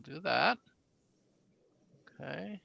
I'll do that. Okay.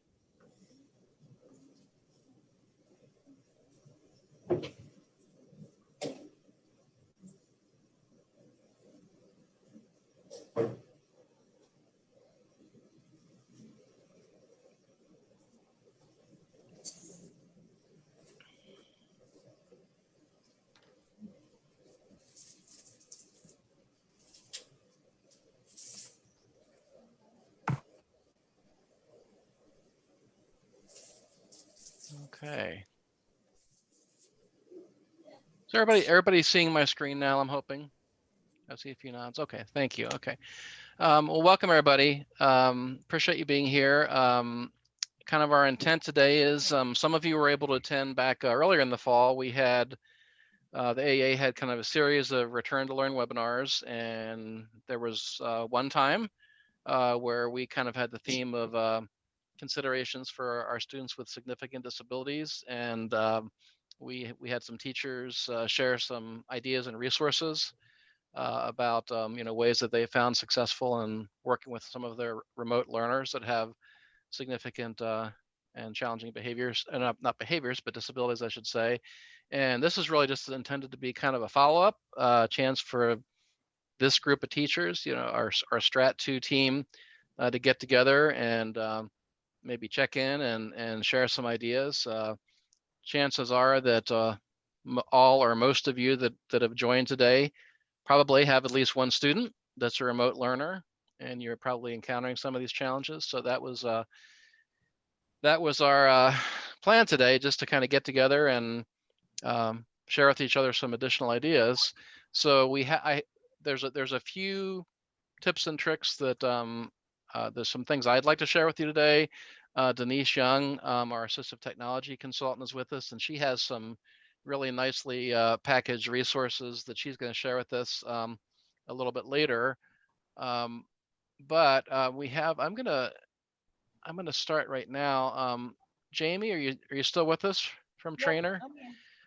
Okay. So everybody's seeing my screen now, I'm hoping. I see a few nods. Okay, thank you. Okay. Well, welcome everybody. Appreciate you being here. Kind of our intent today is some of you were able to attend back earlier in the fall. We had the AA had kind of a series of return to learn webinars, and there was one time where we kind of had the theme of considerations for our students with significant disabilities, and we had some teachers share some ideas and resources about ways that they found successful in working with some of their remote learners that have significant and challenging behaviors, and not behaviors, but disabilities, I should say. And this is really just intended to be kind of a follow-up chance for this group of teachers, our Strat 2 team, to get together and maybe check in and share some ideas. Chances are that all or most of you that have joined today probably have at least one student that's a remote learner, and you're probably encountering some of these challenges. So that was our plan today, just to kind of get together and share with each other some additional ideas. So there's a few tips and tricks that there's some things I'd like to share with you today. Denise Young, our assistive technology consultant, is with us, and she has some really nicely packaged resources that she's going to share with us a little bit later. But I'm going to start right now. Jamie, are you still with us from Trainer?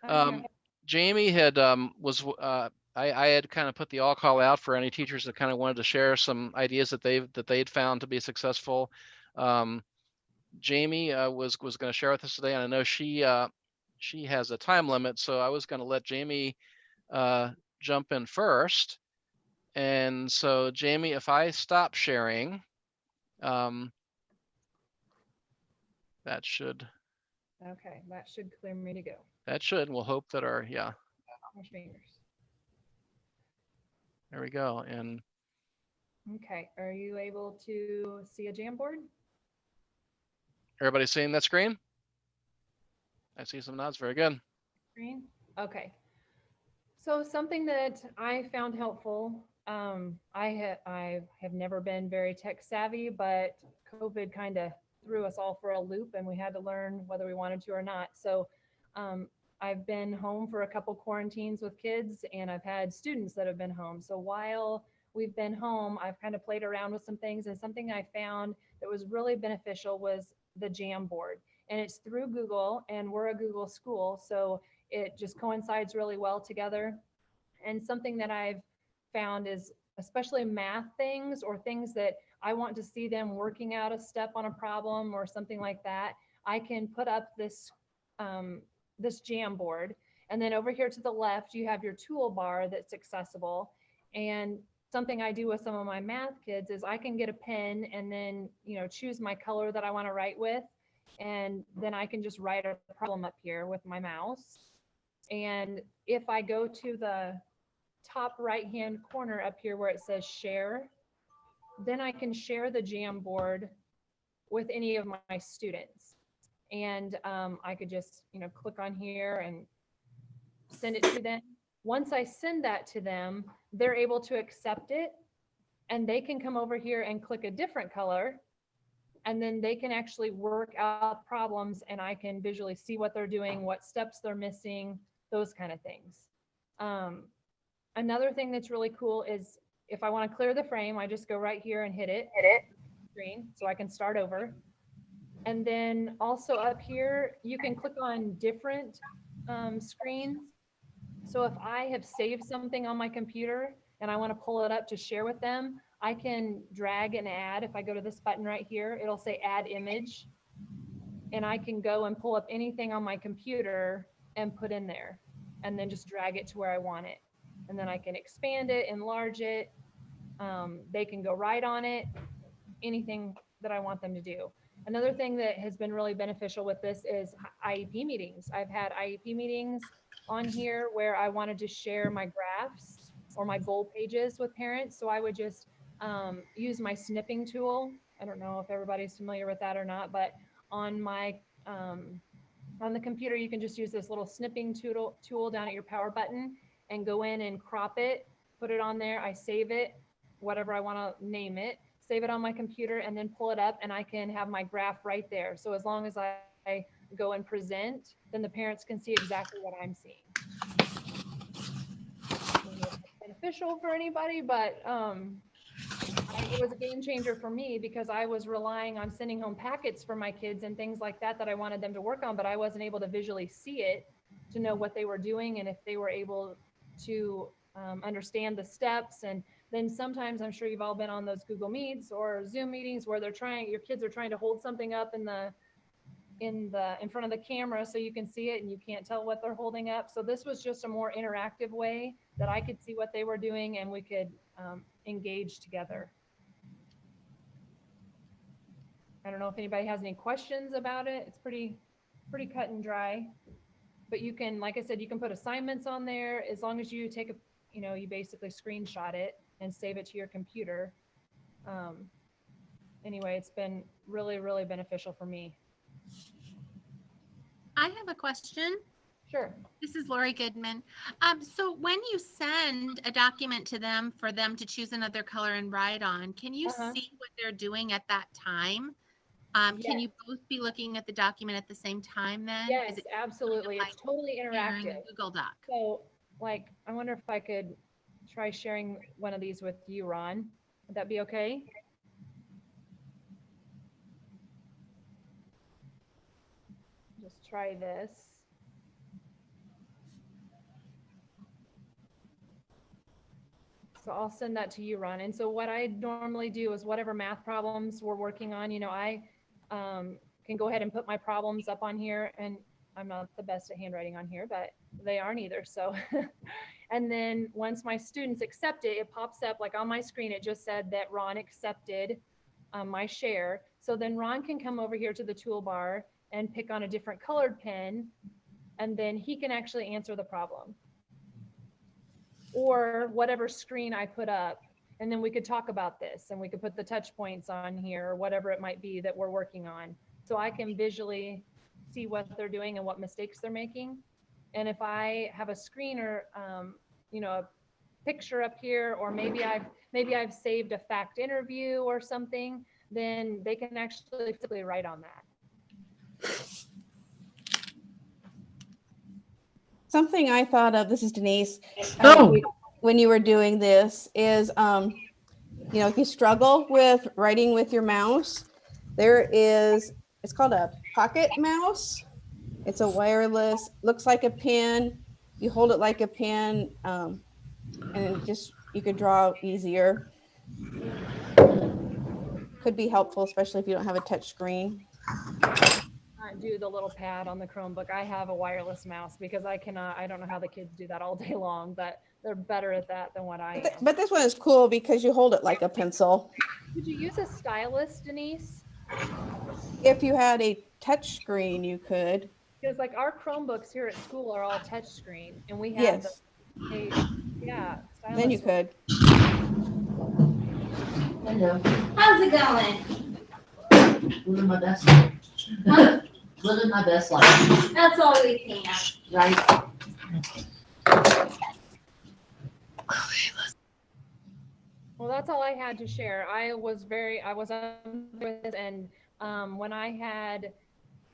I'm here. Jamie had I had kind of put the all call out for any teachers that kind of wanted to share some ideas that they'd found to be successful. Jamie was going to share with us today, and I know she has a time limit, so I was going to let Jamie jump in first. And so, Jamie, if I stop sharing, that should. Okay, that should clear me to go. That should. We'll hope that our My fingers. There we go. And okay, are you able to see a Jamboard? Everybody seeing that screen? I see some nods. Very good. Screen. Okay. So something that I found helpful. I have never been very tech savvy, but COVID kind of threw us all for a loop, and we had to learn whether we wanted to or not. So um, I've been home for a couple quarantines with kids, and I've had students that have been home. So while we've been home, I've kind of played around with some things, and something I found that was really beneficial was the Jamboard. And it's through Google, and we're a Google school, so it just coincides really well together. And something that I've found is, especially math things or things that I want to see them working out a step on a problem or something like that, I can put up this Jamboard. And then over here to the left, you have your toolbar that's accessible. And something I do with some of my math kids is I can get a pen and then, choose my color that I want to write with. And then I can just write a problem up here with my mouse. And if I go to the top right hand corner up here where it says share, then I can share the Jamboard with any of my students. And I could just, click on here and send it to them. Once I send that to them, they're able to accept it, and they can come over here and click a different color, and then they can actually work out problems, and I can visually see what they're doing, what steps they're missing, those kind of things. Another thing that's really cool is if I want to clear the frame, I just go right here and hit it screen so I can start over. And then also up here, you can click on different screens. So if I have saved something on my computer and I want to pull it up to share with them, I can drag and add. If I go to this button right here, it'll say add image, and I can go and pull up anything on my computer and put in there, and then just drag it to where I want it. And then I can expand it, enlarge it. They can go right on it, anything that I want them to do. Another thing that has been really beneficial with this is IEP meetings. I've had IEP meetings on here where I wanted to share my graphs or my goal pages with parents. So I would just use my snipping tool. I don't know if everybody's familiar with that or not, but on my on the computer, you can just use this little snipping tool down at your power button and go in and crop it, put it on there. I save it, whatever I want to name it, save it on my computer, and then pull it up, and I can have my graph right there. So as long as I go and present, then the parents can see exactly what I'm seeing. I don't know if it's beneficial for anybody, but it was a game changer for me because I was relying on sending home packets for my kids and things like that I wanted them to work on, but I wasn't able to visually see it to know what they were doing and if they were able to understand the steps. And then sometimes, I'm sure you've all been on those Google Meets or Zoom meetings where your kids are trying to hold something up in front of the camera so you can see it and you can't tell what they're holding up. So this was just a more interactive way that I could see what they were doing and we could engage together. I don't know if anybody has any questions about it. It's pretty cut and dry. But you can, like I said, you can put assignments on there as long as you take you basically screenshot it and save it to your computer. Anyway, it's been really, really beneficial for me. I have a question. Sure. This is Lori Goodman. So when you send a document to them for them to choose another color and write on, can you see what they're doing at that time? Yes. Can you both be looking at the document at the same time then? Yes, absolutely. It's totally interactive. Google Doc. So, like, I wonder if I could try sharing one of these with you, Ron. Would that be okay? Just try this. So I'll send that to you, Ron. And so what I normally do is whatever math problems we're working on, I can go ahead and put my problems up on here. And I'm not the best at handwriting on here, but they aren't either. So, and then once my students accept it, it pops up like on my screen. It just said that Ron accepted my share. So then Ron can come over here to the toolbar and pick on a different colored pen, and then he can actually answer the problem or whatever screen I put up. And then we could talk about this and we could put the touch points on here or whatever it might be that we're working on. So I can visually see what they're doing and what mistakes they're making. And if I have a screen or, a picture up here, or maybe I've saved a fact interview or something, then they can actually physically write on that. Something I thought of, this is Denise, Oh. when you were doing this is, if you struggle with writing with your mouse, it's called a pocket mouse. It's a wireless, looks like a pen. You hold it like a pen, and you could draw easier. Could be helpful, especially if you don't have a touch screen. Do the little pad on the Chromebook. I have a wireless mouse because I don't know how the kids do that all day long, but they're better at that than what I am. But this one is cool because you hold it like a pencil. Could you use a stylus, Denise? If you had a touch screen, you could. Because like our Chromebooks here at school are all touch screen, and we have Yes. stylus. Then you could. Hello. How's it going? Living my best life. Living my best life. That's all we can. Right? Well, that's all I had to share. I was with this, and when I had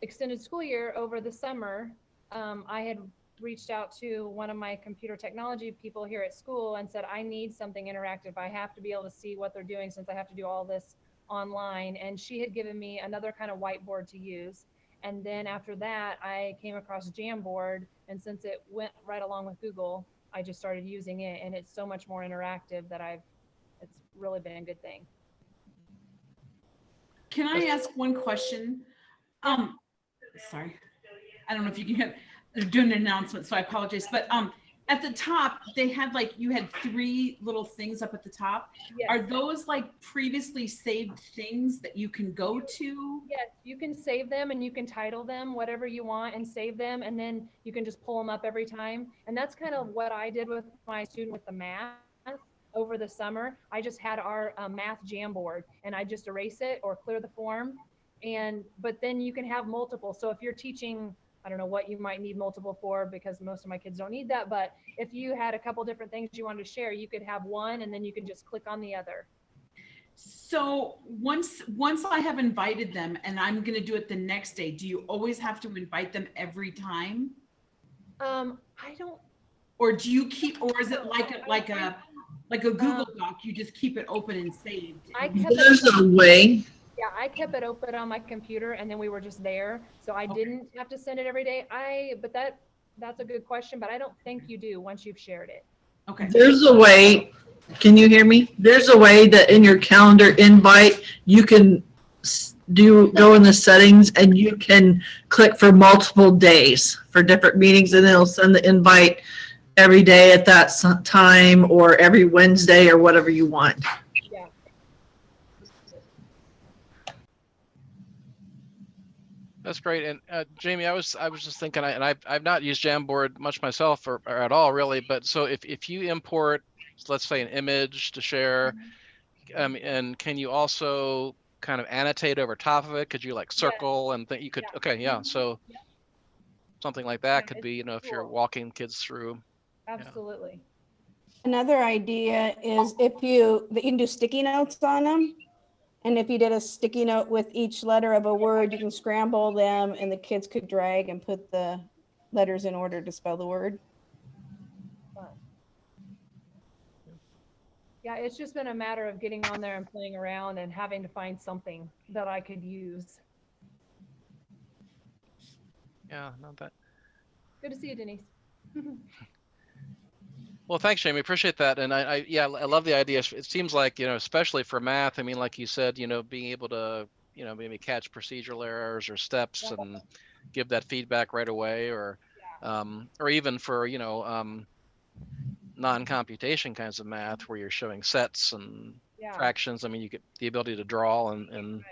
extended school year over the summer, I had reached out to one of my computer technology people here at school and said, I need something interactive. I have to be able to see what they're doing since I have to do all this online. And she had given me another kind of whiteboard to use. And then after that, I came across Jamboard. And since it went right along with Google, I just started using it. And it's so much more interactive that it's really been a good thing. Can I ask one question? Sorry, I don't know if you can hear, they're doing an announcement, so I apologize. But at the top, they had like, you had 3 little things up at the top. Yes. Are those like previously saved things that you can go to? Yes, you can save them and you can title them whatever you want and save them, and then you can just pull them up every time. And that's kind of what I did with my student with the math over the summer. I just had our math Jamboard, and I just erase it or clear the form. But then you can have multiple. So if you're teaching, I don't know what you might need multiple for, because most of my kids don't need that. But if you had a couple different things you wanted to share, you could have one, and then you can just click on the other. So once I have invited them and I'm going to do it the next day, do you always have to invite them every time? I don't. Or do you keep, or is it like a Google Doc? You just keep it open and saved. I kept There's it, a way. yeah, I kept it open on my computer, and then we were just there, so I didn't have to send it every day. But that's a good question, but I don't think you do once you've shared it. Okay. There's a way. Can you hear me? There's a way that in your calendar invite, you can go in the settings and you can click for multiple days for different meetings, and it'll send the invite every day at that time or every Wednesday or whatever you want. Yeah. That's great. And Jamie, I was just thinking, and I've not used Jamboard much myself or at all really, but so if you import, let's say, an image to share, and can you also kind of annotate over top of it? Could you like circle and think you could? Yeah. Okay, yeah. So something like that Yeah, could it's be, you know, if you're cool. walking kids through. Absolutely. Another idea is that you can do sticky notes on them. And if you did a sticky note with each letter of a word, you can scramble them and the kids could drag and put the letters in order to spell the word. Fun. Yeah, it's just been a matter of getting on there and playing around and having to find something that I could use. Yeah, not that. Good to see you, Denise. Well, thanks, Jamie. Appreciate that. And I love the idea. It seems like, you know, especially for math, I mean, like you said, you know, being able to, you know, maybe catch procedural errors or steps and give that feedback right away, or even for, you know, non-computation kinds of math where you're showing sets and fractions. I mean, you get the ability to draw and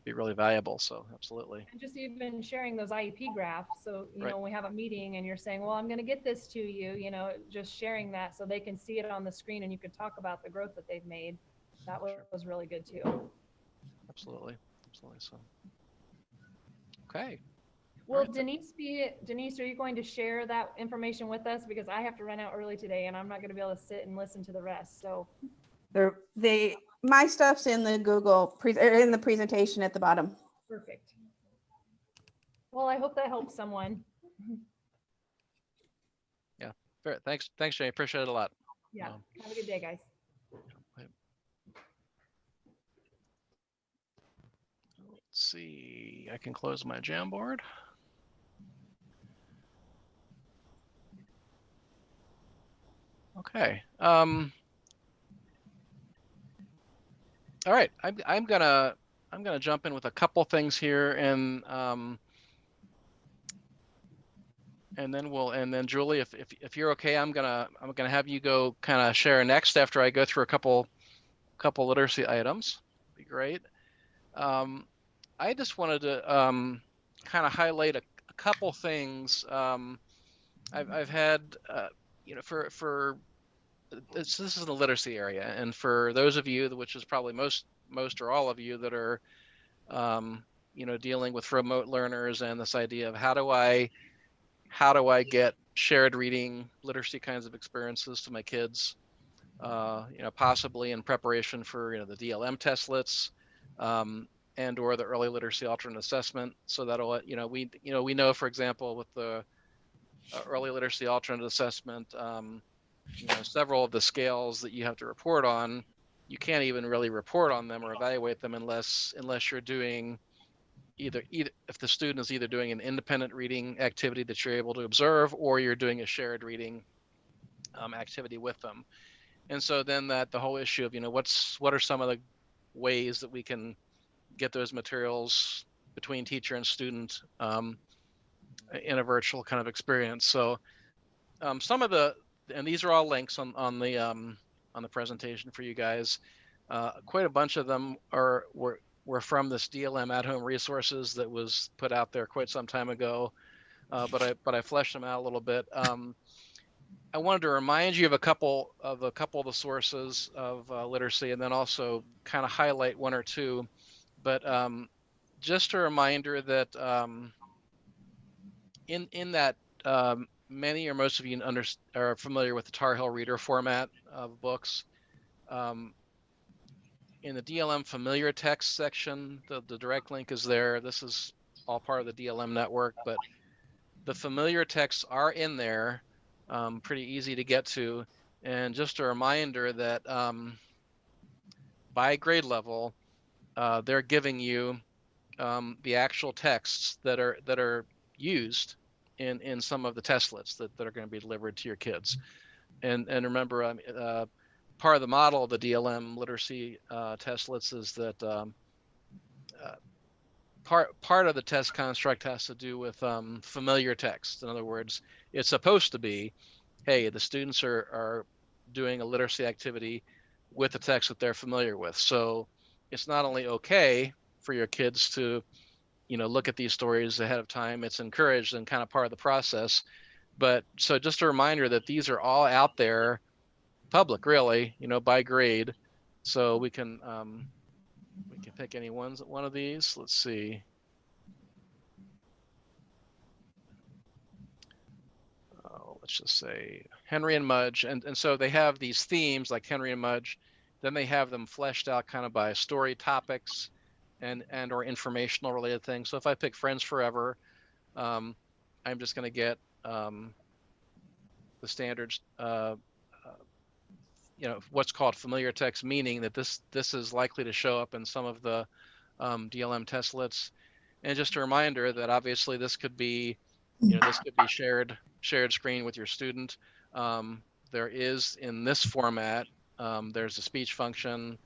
be really valuable. So absolutely. And just even sharing those IEP graphs. So, you know, we have a meeting and you're saying, well, I'm going to get this to you, you know, just sharing that so they can see it on the screen and you can talk about the growth that they've made. That was really good too. Absolutely. Absolutely. So, okay. Will Denise, are you going to share that information with us? Because I have to run out early today and I'm not going to be able to sit and listen to the rest. So my stuff's in the in the presentation at the bottom. Perfect. Well, I hope that helps someone. Yeah. Fair. Thanks, Jamie. Appreciate it a lot. Yeah. Have a good day, guys. Let's see. I can close my Jamboard. Okay. All right. I'm gonna jump in with a couple things here, and then Julie, if you're okay, I'm gonna have you go kind of share next after I go through a couple literacy items. Be great. I just wanted to kind of highlight a couple things. I've had you know, for this is the literacy area, and for those of you, which is probably most or all of you that are you know, dealing with remote learners and this idea of how do I get shared reading literacy kinds of experiences to my kids, you know, possibly in preparation for, you know, the DLM testlets, and or the early literacy alternate assessment. So that'll, you know, we know, for example, with the early literacy alternate assessment, you know, several of the scales that you have to report on, you can't even really report on them or evaluate them unless you're doing either if the student is either doing an independent reading activity that you're able to observe, or you're doing a shared reading activity with them. And so then that the whole issue of, what are some of the ways that we can get those materials between teacher and student in a virtual kind of experience. So some of and these are all links on the presentation for you guys. Quite a bunch of them were from this DLM at-home resources that was put out there quite some time ago, but I fleshed them out a little bit. I wanted to remind you of a couple of the sources of literacy, and then also kind of highlight one or two. But just a reminder that in that many or most of you are familiar with the Tar Heel Reader format of books. In the DLM familiar text section, the direct link is there. This is all part of the DLM network, but the familiar texts are in there, pretty easy to get to. And just a reminder that by grade level, they're giving you the actual texts that are used in some of the testlets that are going to be delivered to your kids. And remember, part of the model of the DLM literacy testlets is that part of the test construct has to do with familiar text. In other words, it's supposed to be, hey, the students are doing a literacy activity with the text that they're familiar with. So it's not only okay for your kids to look at these stories ahead of time, it's encouraged and kind of part of the process. But so just a reminder that these are all out there, public really, by grade. So we can pick any one of these. Let's see. Let's just say Henry and Mudge. And so they have these themes like Henry and Mudge. Then they have them fleshed out kind of by story topics and or informational related things. So if I pick Friends Forever, I'm just going to get the standards, what's called familiar text, meaning that this is likely to show up in some of the DLM testlets. And just a reminder that obviously this could be, shared screen with your student. There is in this format, there's a speech function.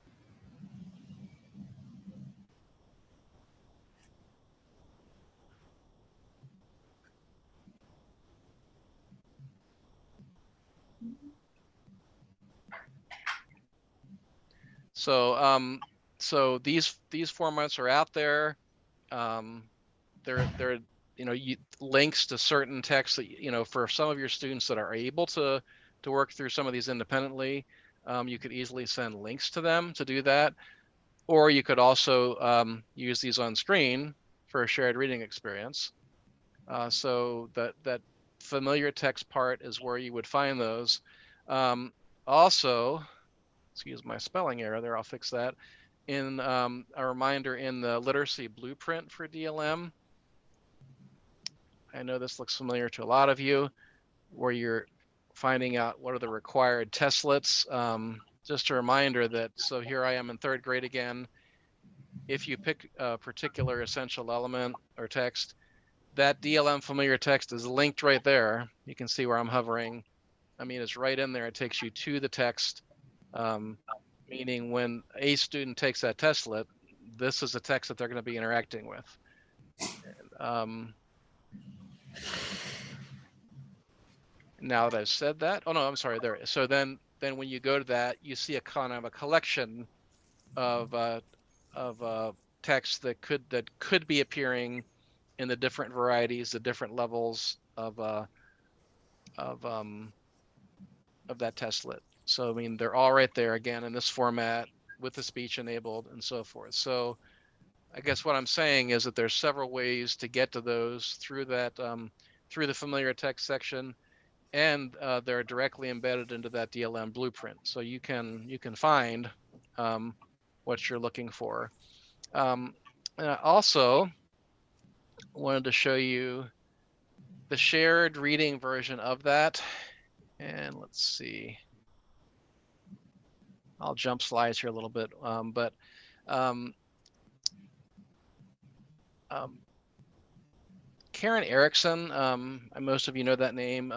So these formats are out there. They're links to certain texts that for some of your students that are able to work through some of these independently, you could easily send links to them to do that, or you could also use these on screen for a shared reading experience. So that familiar text part is where you would find those. Also, excuse my spelling error there, I'll fix that. In a reminder in the literacy blueprint for DLM, I know this looks familiar to a lot of you, where you're finding out what are the required testlets. Just a reminder that, so here I am in 3rd grade again. If you pick a particular essential element or text, that DLM familiar text is linked right there. You can see where I'm hovering. I mean, it's right in there. It takes you to the text, meaning when a student takes that testlet, this is a text that they're going to be interacting with. Now that I've said that, oh no, I'm sorry, there. So then when you go to that, you see a kind of a collection of text that could be appearing in the different varieties, the different levels of that testlet. So I mean, they're all right there again in this format with the speech enabled and so forth. So I guess what I'm saying is that there's several ways to get to those through that through the familiar text section, and they're directly embedded into that DLM blueprint. So you can find what you're looking for. And I also wanted to show you the shared reading version of that. And let's see. I'll jump slides here a little bit, Karen Erickson, and most of you know that name,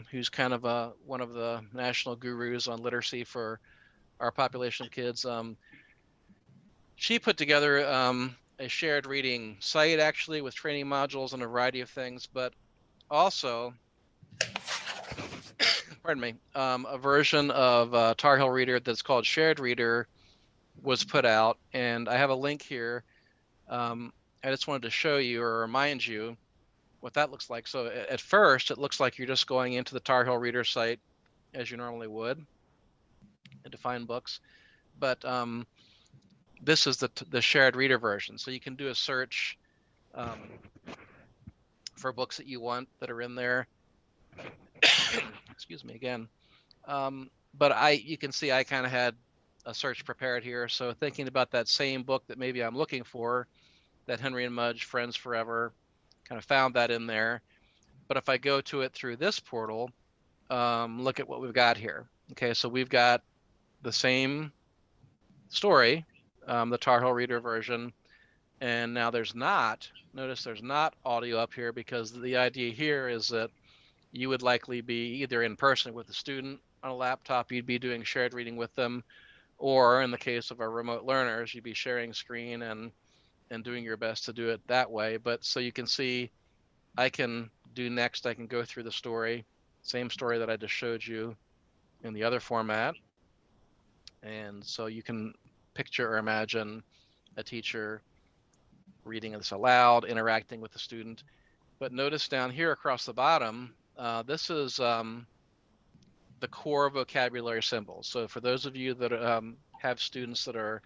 who's kind of one of the national gurus on literacy for our population of kids. She put together a shared reading site actually with training modules and a variety of things, but also, pardon me, a version of Tar Heel Reader that's called Shared Reader was put out, and I have a link here. I just wanted to show you or remind you what that looks like. So at first, it looks like you're just going into the Tar Heel Reader site as you normally would and to find books, but this is the shared reader version. So you can do a search for books that you want that are in there. Excuse me again. But you can see I kind of had a search prepared here. So thinking about that same book that maybe I'm looking for, that Henry and Mudge, Friends Forever, kind of found that in there. But if I go to it through this portal, look at what we've got here. Okay, so we've got the same story, the Tar Heel Reader version, and now notice there's not audio up here because the idea here is that you would likely be either in person with the student on a laptop, you'd be doing shared reading with them, or in the case of our remote learners, you'd be sharing screen and doing your best to do it that way. But so you can see, I can go through the story, same story that I just showed you in the other format. And so you can picture or imagine a teacher reading this aloud, interacting with the student. But notice down here across the bottom, this is the core vocabulary symbols. So for those of you that have students that are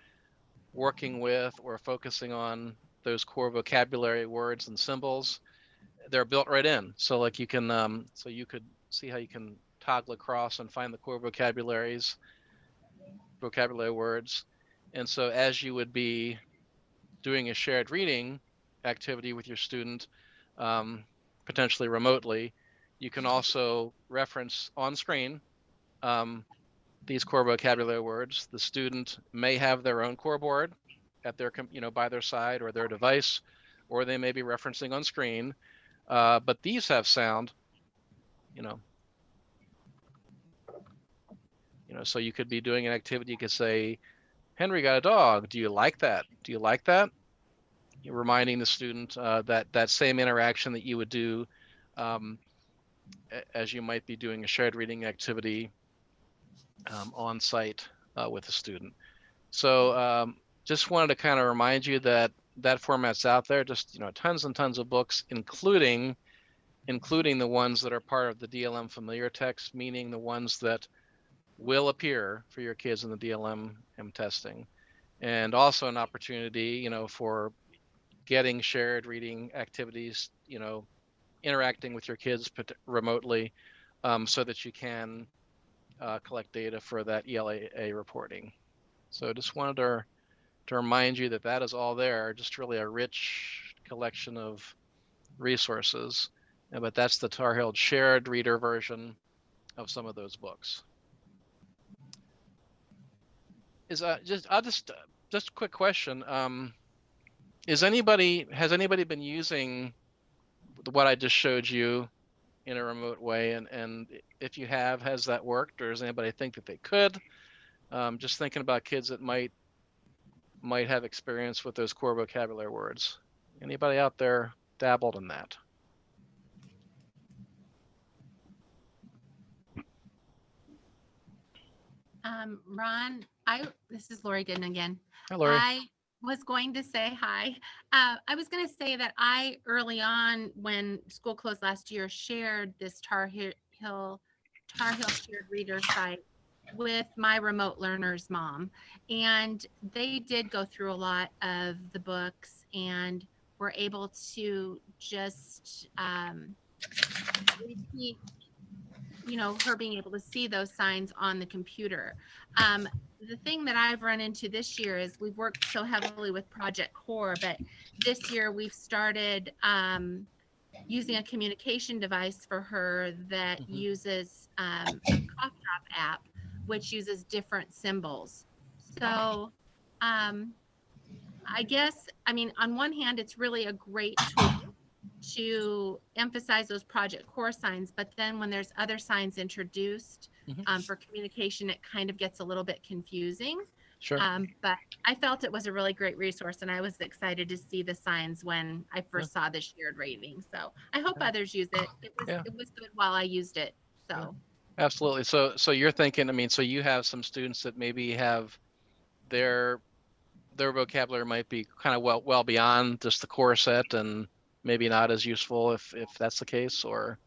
working with or focusing on those core vocabulary words and symbols, they're built right in. So like you can, so you could see how you can toggle across and find the core vocabulary words. And so as you would be doing a shared reading activity with your student, potentially remotely, you can also reference on screen these core vocabulary words. The student may have their own core board at their, by their side or their device, or they may be referencing on screen. But these have sound, so you could be doing an activity. You could say, Henry got a dog. Do you like that? Do you like that? You're reminding the student that same interaction that you would do as you might be doing a shared reading activity on site with a student. So just wanted to kind of remind you that that format's out there. Just tons and tons of books, including the ones that are part of the DLM familiar text, meaning the ones that will appear for your kids in the DLM testing, and also an opportunity, for getting shared reading activities, interacting with your kids remotely, so that you can collect data for that ELA reporting. So just wanted to remind you that that is all there, just really a rich collection of resources. But that's the Tar Heel shared reader version of some of those books. Just a quick question. Has anybody been using what I just showed you in a remote way? And if you have, has that worked, or does anybody think that they could? Just thinking about kids that might have experience with those core vocabulary words. Anybody out there dabbled in that? Ron, this is Lori Gooden again. Hi, Lori. I was going to say hi. I was going to say that I early on, when school closed last year, shared this Tar Heel shared reader site with my remote learner's mom, and they did go through a lot of the books and were able to just repeat, her being able to see those signs on the computer. The thing that I've run into this year is we've worked so heavily with Project Core, but this year we've started using a communication device for her that uses a cough drop app, which uses different symbols. So I guess, on one hand, it's really a great tool to emphasize those project core signs, but then when there's other signs introduced for communication, it kind of gets a little bit confusing. Sure. But I felt it was a really great resource, and I was excited to see the signs when I first saw the shared rating. So I hope others use it. It was good while I used it. So Absolutely. So you're thinking, I mean, so you have some students that maybe have their vocabulary might be kind of well beyond just the core set and maybe not as useful if that's the case, or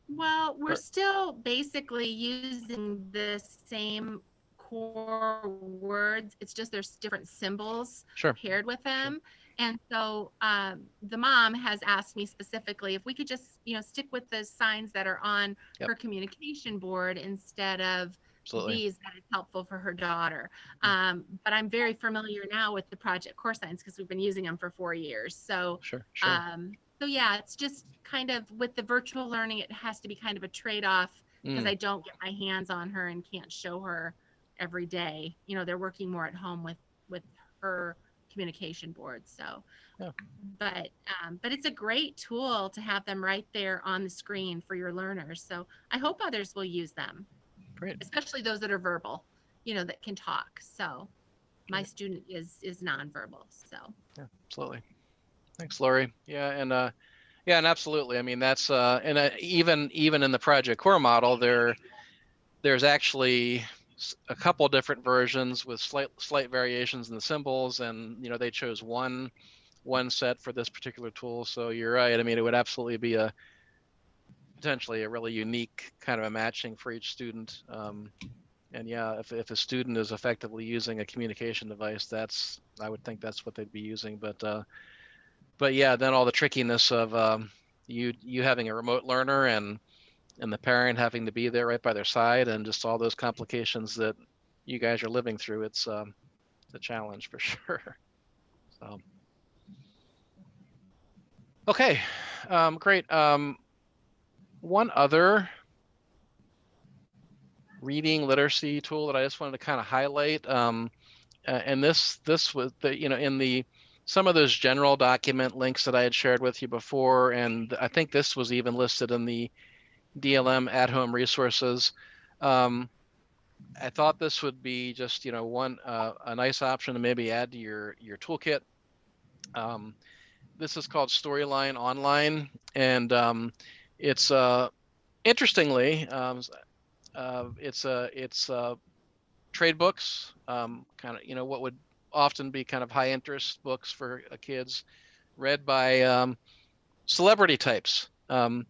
well, we're still basically using the same core words. It's just there's different symbols sure. paired with them. And so the mom has asked me specifically if we could just, stick with the signs that are on her communication board instead of Absolutely. these that is helpful for her daughter. But I'm very familiar now with the project core signs because we've been using them for 4 years. So Sure. so yeah, it's just kind of with the virtual learning, it has to be kind of a trade-off because I don't get my hands on her and can't show her every day. They're working more at home with her communication board. So, but it's a great tool to have them right there on the screen for your learners. So I hope others will use them. Great. Especially those that are verbal, that can talk. So my student is nonverbal. So yeah, absolutely. Thanks, Lori. Yeah, and absolutely. I mean, that's and even in the Project Core model, there's actually a couple different versions with slight variations in the symbols, and they chose one set for this particular tool. So you're right. I mean, it would absolutely be potentially a really unique kind of a matching for each student. And yeah, if a student is effectively using a communication device, I would think that's what they'd be using. But yeah, then all the trickiness of you having a remote learner and the parent having to be there right by their side, and just all those complications that you guys are living through. It's a challenge for sure. So okay, great. One other reading literacy tool that I just wanted to kind of highlight, and this was in some of those general document links that I had shared with you before, and I think this was even listed in the DLM at-home resources. I thought this would be just one a nice option to maybe add to your toolkit. This is called Storyline Online, and it's interestingly it's trade books, kind of what would often be kind of high interest books for kids, read by celebrity types. And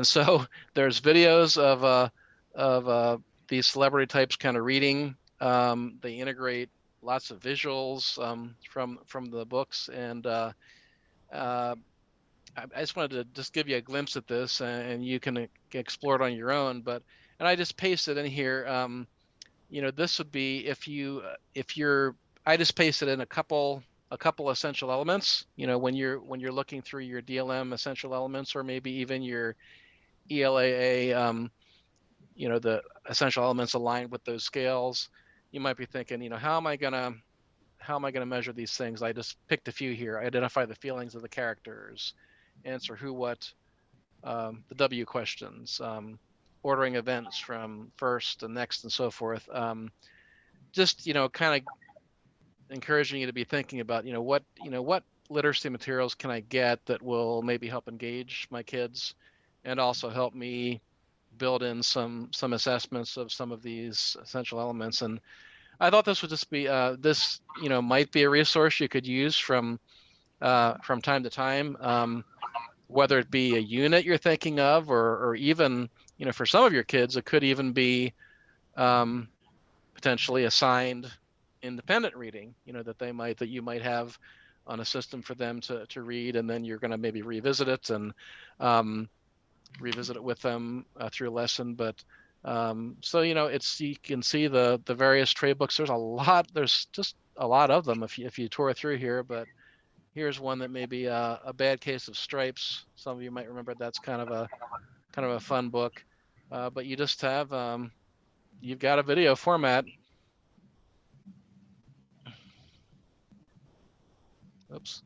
so there's videos of these celebrity types kind of reading. They integrate lots of visuals from the books, and I just wanted to just give you a glimpse at this, and you can explore it on your own. And I just pasted in here. This would be if you're. I just pasted in a couple essential elements. When you're looking through your DLM essential elements, or maybe even your ELAA. The essential elements aligned with those scales. You might be thinking, how am I gonna measure these things? I just picked a few here. Identify the feelings of the characters, answer who, what, the W questions, ordering events from first and next and so forth. Just kind of encouraging you to be thinking about what literacy materials can I get that will maybe help engage my kids, and also help me build in some assessments of some of these essential elements. And I thought this would just be this might be a resource you could use from time to time, whether it be a unit you're thinking of, or even for some of your kids it could even be potentially assigned independent reading that you might have on a system for them to read, and then you're going to maybe revisit it and revisit it with them through a lesson. But so it's, you can see the various trade books. There's just a lot of them if you tore through here. But here's one that may be a bad case of stripes. Some of you might remember that's kind of a fun book. But you just have you've got a video format. Oops.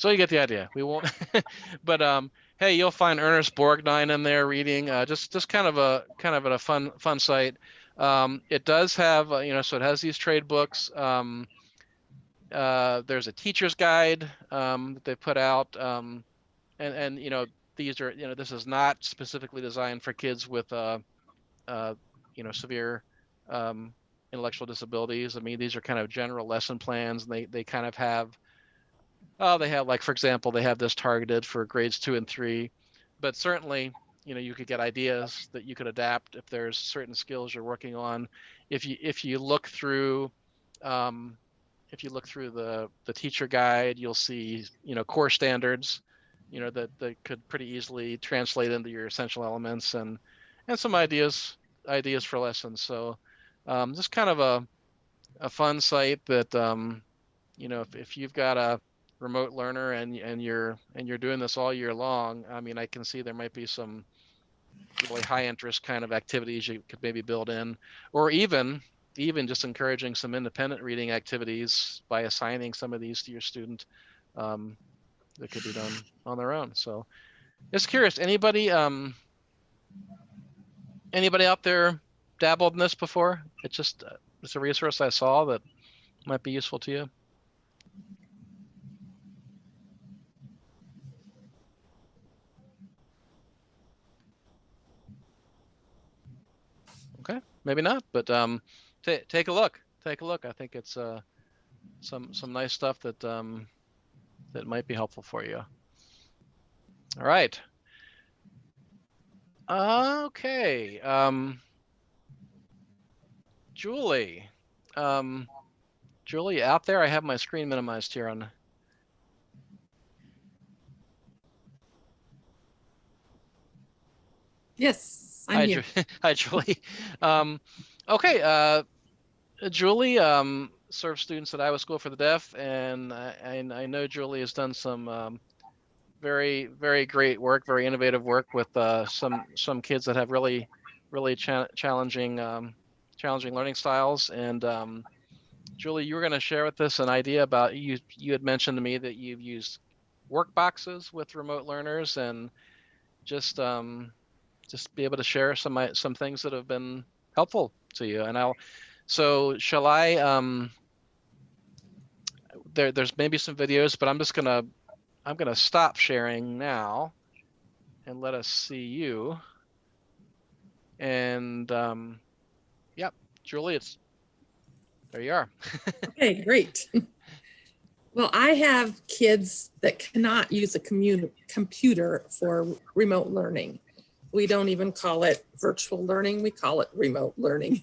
So you get the idea. We won't, but hey, you'll find Ernest Borgnine in there reading. Just kind of a fun site. It does have so it has these trade books. There's a teacher's guide that they put out, and these are this is not specifically designed for kids with severe intellectual disabilities. I mean, these are kind of general lesson plans, and they kind of have they have, like, for example, they have this targeted for grades 2 and 3, but certainly you could get ideas that you could adapt if there's certain skills you're working on. If you look through the teacher guide, you'll see core standards that could pretty easily translate into your essential elements and some ideas for lessons. So just kind of a fun site that if you've got a remote learner and you're doing this all year long, I mean, I can see there might be some really high interest kind of activities you could maybe build in, or even just encouraging some independent reading activities by assigning some of these to your student that could be done on their own. So just curious, anybody out there dabbled in this before? It's a resource I saw that might be useful to you. Okay, maybe not, but take a look. Take a look. I think it's some nice stuff that that might be helpful for you. All right. Okay. Julie. Julie, out there, I have my screen minimized here on. Yes, I'm here. Hi, Julie. Okay, Julie serves students at Iowa School for the Deaf, and I know Julie has done some very, very great work, very innovative work with some kids that have really challenging learning styles. And Julie, you were going to share with us an idea about you had mentioned to me that you've used work boxes with remote learners, and just be able to share some things that have been helpful to you. And shall I there's maybe some videos, but I'm gonna stop sharing now and let us see you. And yep, Julie, there you are. Okay, great. Well, I have kids that cannot use a computer for remote learning. We don't even call it virtual learning, we call it remote learning.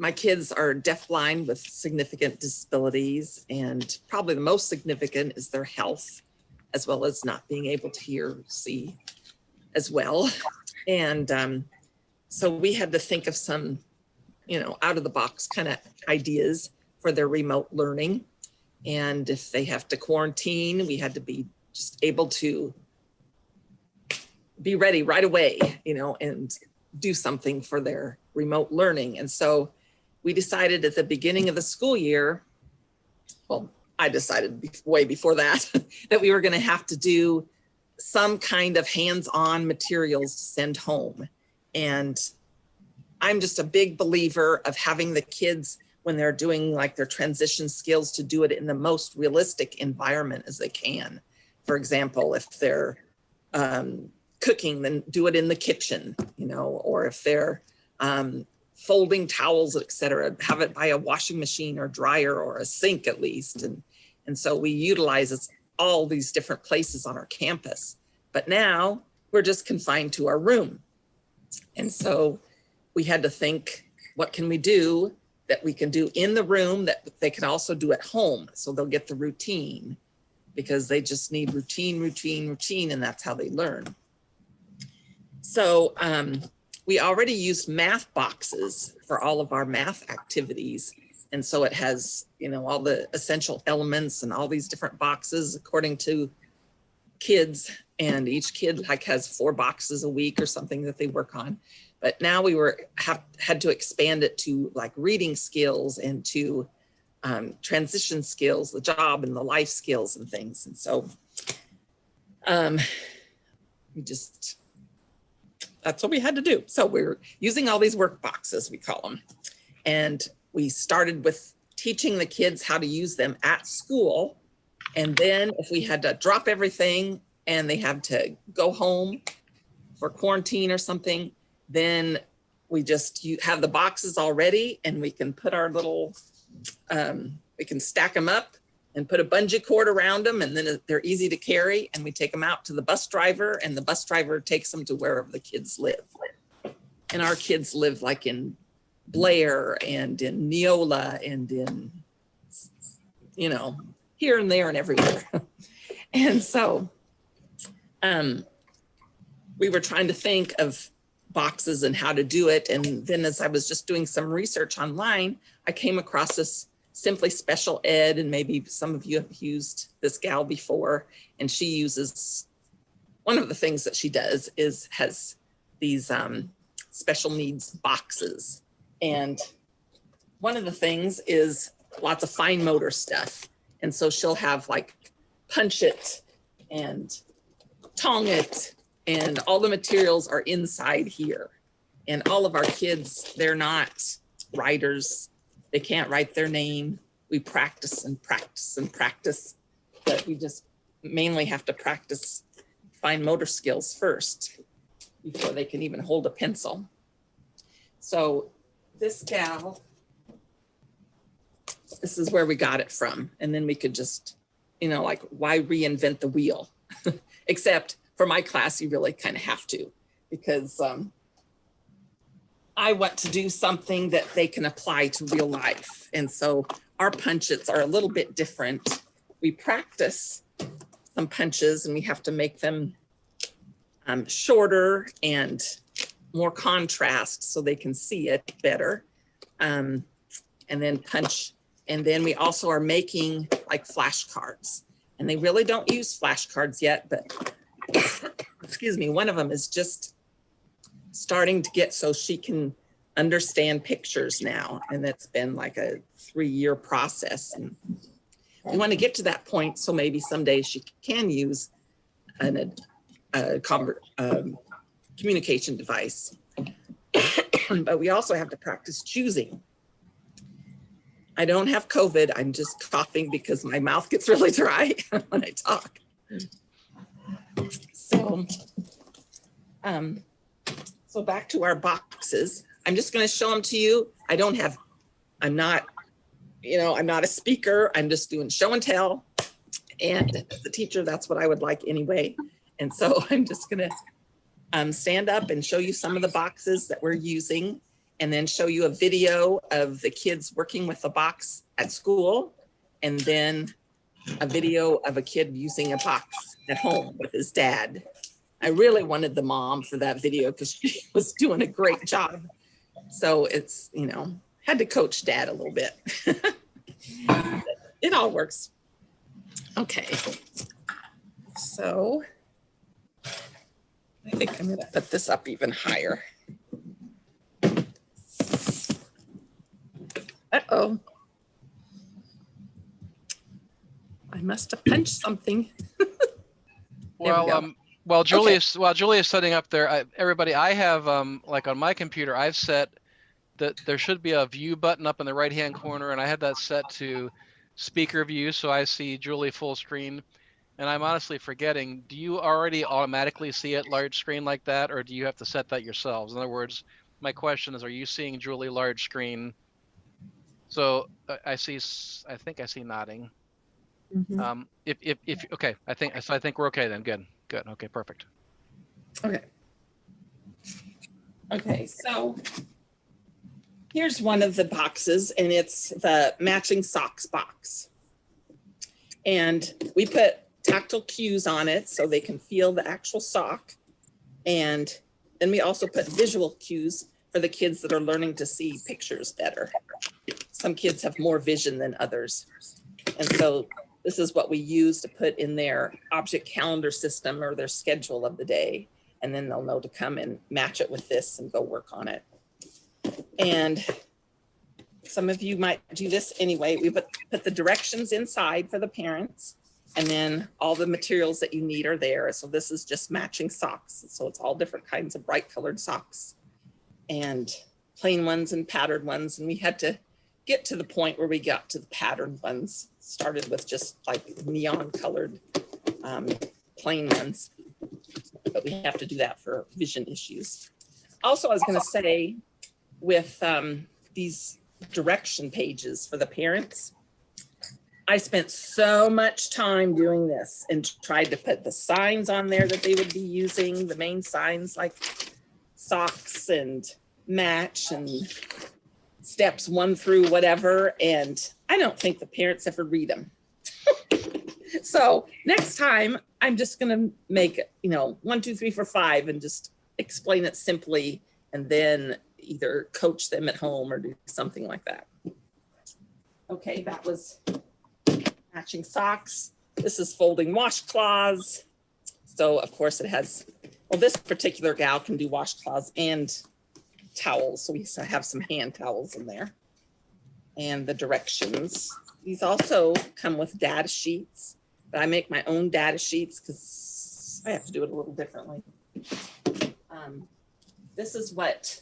My kids are deafblind with significant disabilities, and probably the most significant is their health, as well as not being able to hear, see as well. And so we had to think of some, out of the box kind of ideas for their remote learning. And if they have to quarantine, we had to be just able to be ready right away, and do something for their remote learning. And so we decided at the beginning of the school year, well, I decided way before that, that we were going to have to do some kind of hands-on materials to send home. And I'm just a big believer of having the kids, when they're doing like their transition skills, to do it in the most realistic environment as they can. For example, if they're cooking, then do it in the kitchen, or if they're folding towels, etc., have it by a washing machine or dryer or a sink at least. And so we utilize all these different places on our campus. But now we're just confined to our room. And so we had to think, what can we do that we can do in the room that they can also do at home? So they'll get the routine, because they just need routine, and that's how they learn. So we already used math boxes for all of our math activities. And so it has, all the essential elements and all these different boxes according to kids. And each kid has 4 boxes a week or something that they work on. But now we had to expand it to like reading skills and to transition skills, the job and the life skills and things. And so that's what we had to do. So we're using all these work boxes, we call them. And we started with teaching the kids how to use them at school. And then if we had to drop everything and they had to go home for quarantine or something, then we just have the boxes already and we can put our little, we can stack them up and put a bungee cord around them, and then they're easy to carry, and we take them out to the bus driver, and the bus driver takes them to wherever the kids live. And our kids live like in Blair and in Neola and in, you know, here and there and everywhere. And so we were trying to think of boxes and how to do it. And then as I was just doing some research online, I came across this Simply Special Ed, and maybe some of you have used this gal before. And she uses, one of the things that she does is has these special needs boxes. And one of the things is lots of fine motor stuff. And so she'll have like punch it and tong it, and all the materials are inside here. And all of our kids, they're not writers. They can't write their name. We practice and practice and practice, but we just mainly have to practice fine motor skills first before they can even hold a pencil. So this gal, this is where we got it from. And then we could just, you know, like, why reinvent the wheel? Except for my class, you really kind of have to, because I want to do something that they can apply to real life. And so our punches are a little bit different. We practice some punches and we have to make them shorter and more contrast so they can see it better. And then punch. And then we also are making like flashcards. And they really don't use flashcards yet, but excuse me, one of them is just starting to get so she can understand pictures now. And that's been like a 3-year process. And we want to get to that point so maybe someday she can use a communication device. But we also have to practice choosing. I don't have COVID. I'm just coughing because my mouth gets really dry when I talk. So, so back to our boxes. I'm just going to show them to you. I'm not a speaker. I'm just doing show and tell. And as a teacher, that's what I would like anyway. And so I'm just going to stand up and show you some of the boxes that we're using, and then show you a video of the kids working with the box at school, and then a video of a kid using a box at home with his dad. I really wanted the mom for that video because she was doing a great job. So it's, you know, had to coach dad a little bit. It all works. Okay. So I think I'm going to put this up even higher. Uh-oh. I must have punched something. While Julia's setting up there, everybody, I have like on my computer, I've set that there should be a view button up in the right-hand corner, and I had that set to speaker view, so I see Julie full screen. And I'm honestly forgetting, do you already automatically see it large screen like that, or do you have to set that yourselves? In other words, my question is, are you seeing Julie large screen? So I think I see nodding. Mhm. If okay, I think we're okay then. Good. Okay, perfect. Okay, so here's one of the boxes, and it's the matching socks box. And we put tactile cues on it so they can feel the actual sock. And then we also put visual cues for the kids that are learning to see pictures better. Some kids have more vision than others. And so this is what we use to put in their object calendar system or their schedule of the day. And then they'll know to come and match it with this and go work on it. And some of you might do this anyway. We put the directions inside for the parents, and then all the materials that you need are there. So this is just matching socks. So it's all different kinds of bright colored socks and plain ones and patterned ones. And we had to get to the point where we got to the patterned ones. Started with just like neon colored plain ones, but we have to do that for vision issues. Also, I was going to say with these direction pages for the parents, I spent so much time doing this and tried to put the signs on there that they would be using, the main signs like socks and match and steps 1 through whatever. And I don't think the parents ever read them. So next time I'm just going to make, 1, 2, 3, 4, 5 and just explain it simply, and then either coach them at home or do something like that. Okay, that was matching socks. This is folding washcloths. So of course it has, well, this particular gal can do washcloths and towels. So we have some hand towels in there. And the directions. These also come with data sheets, but I make my own data sheets because I have to do it a little differently. This is what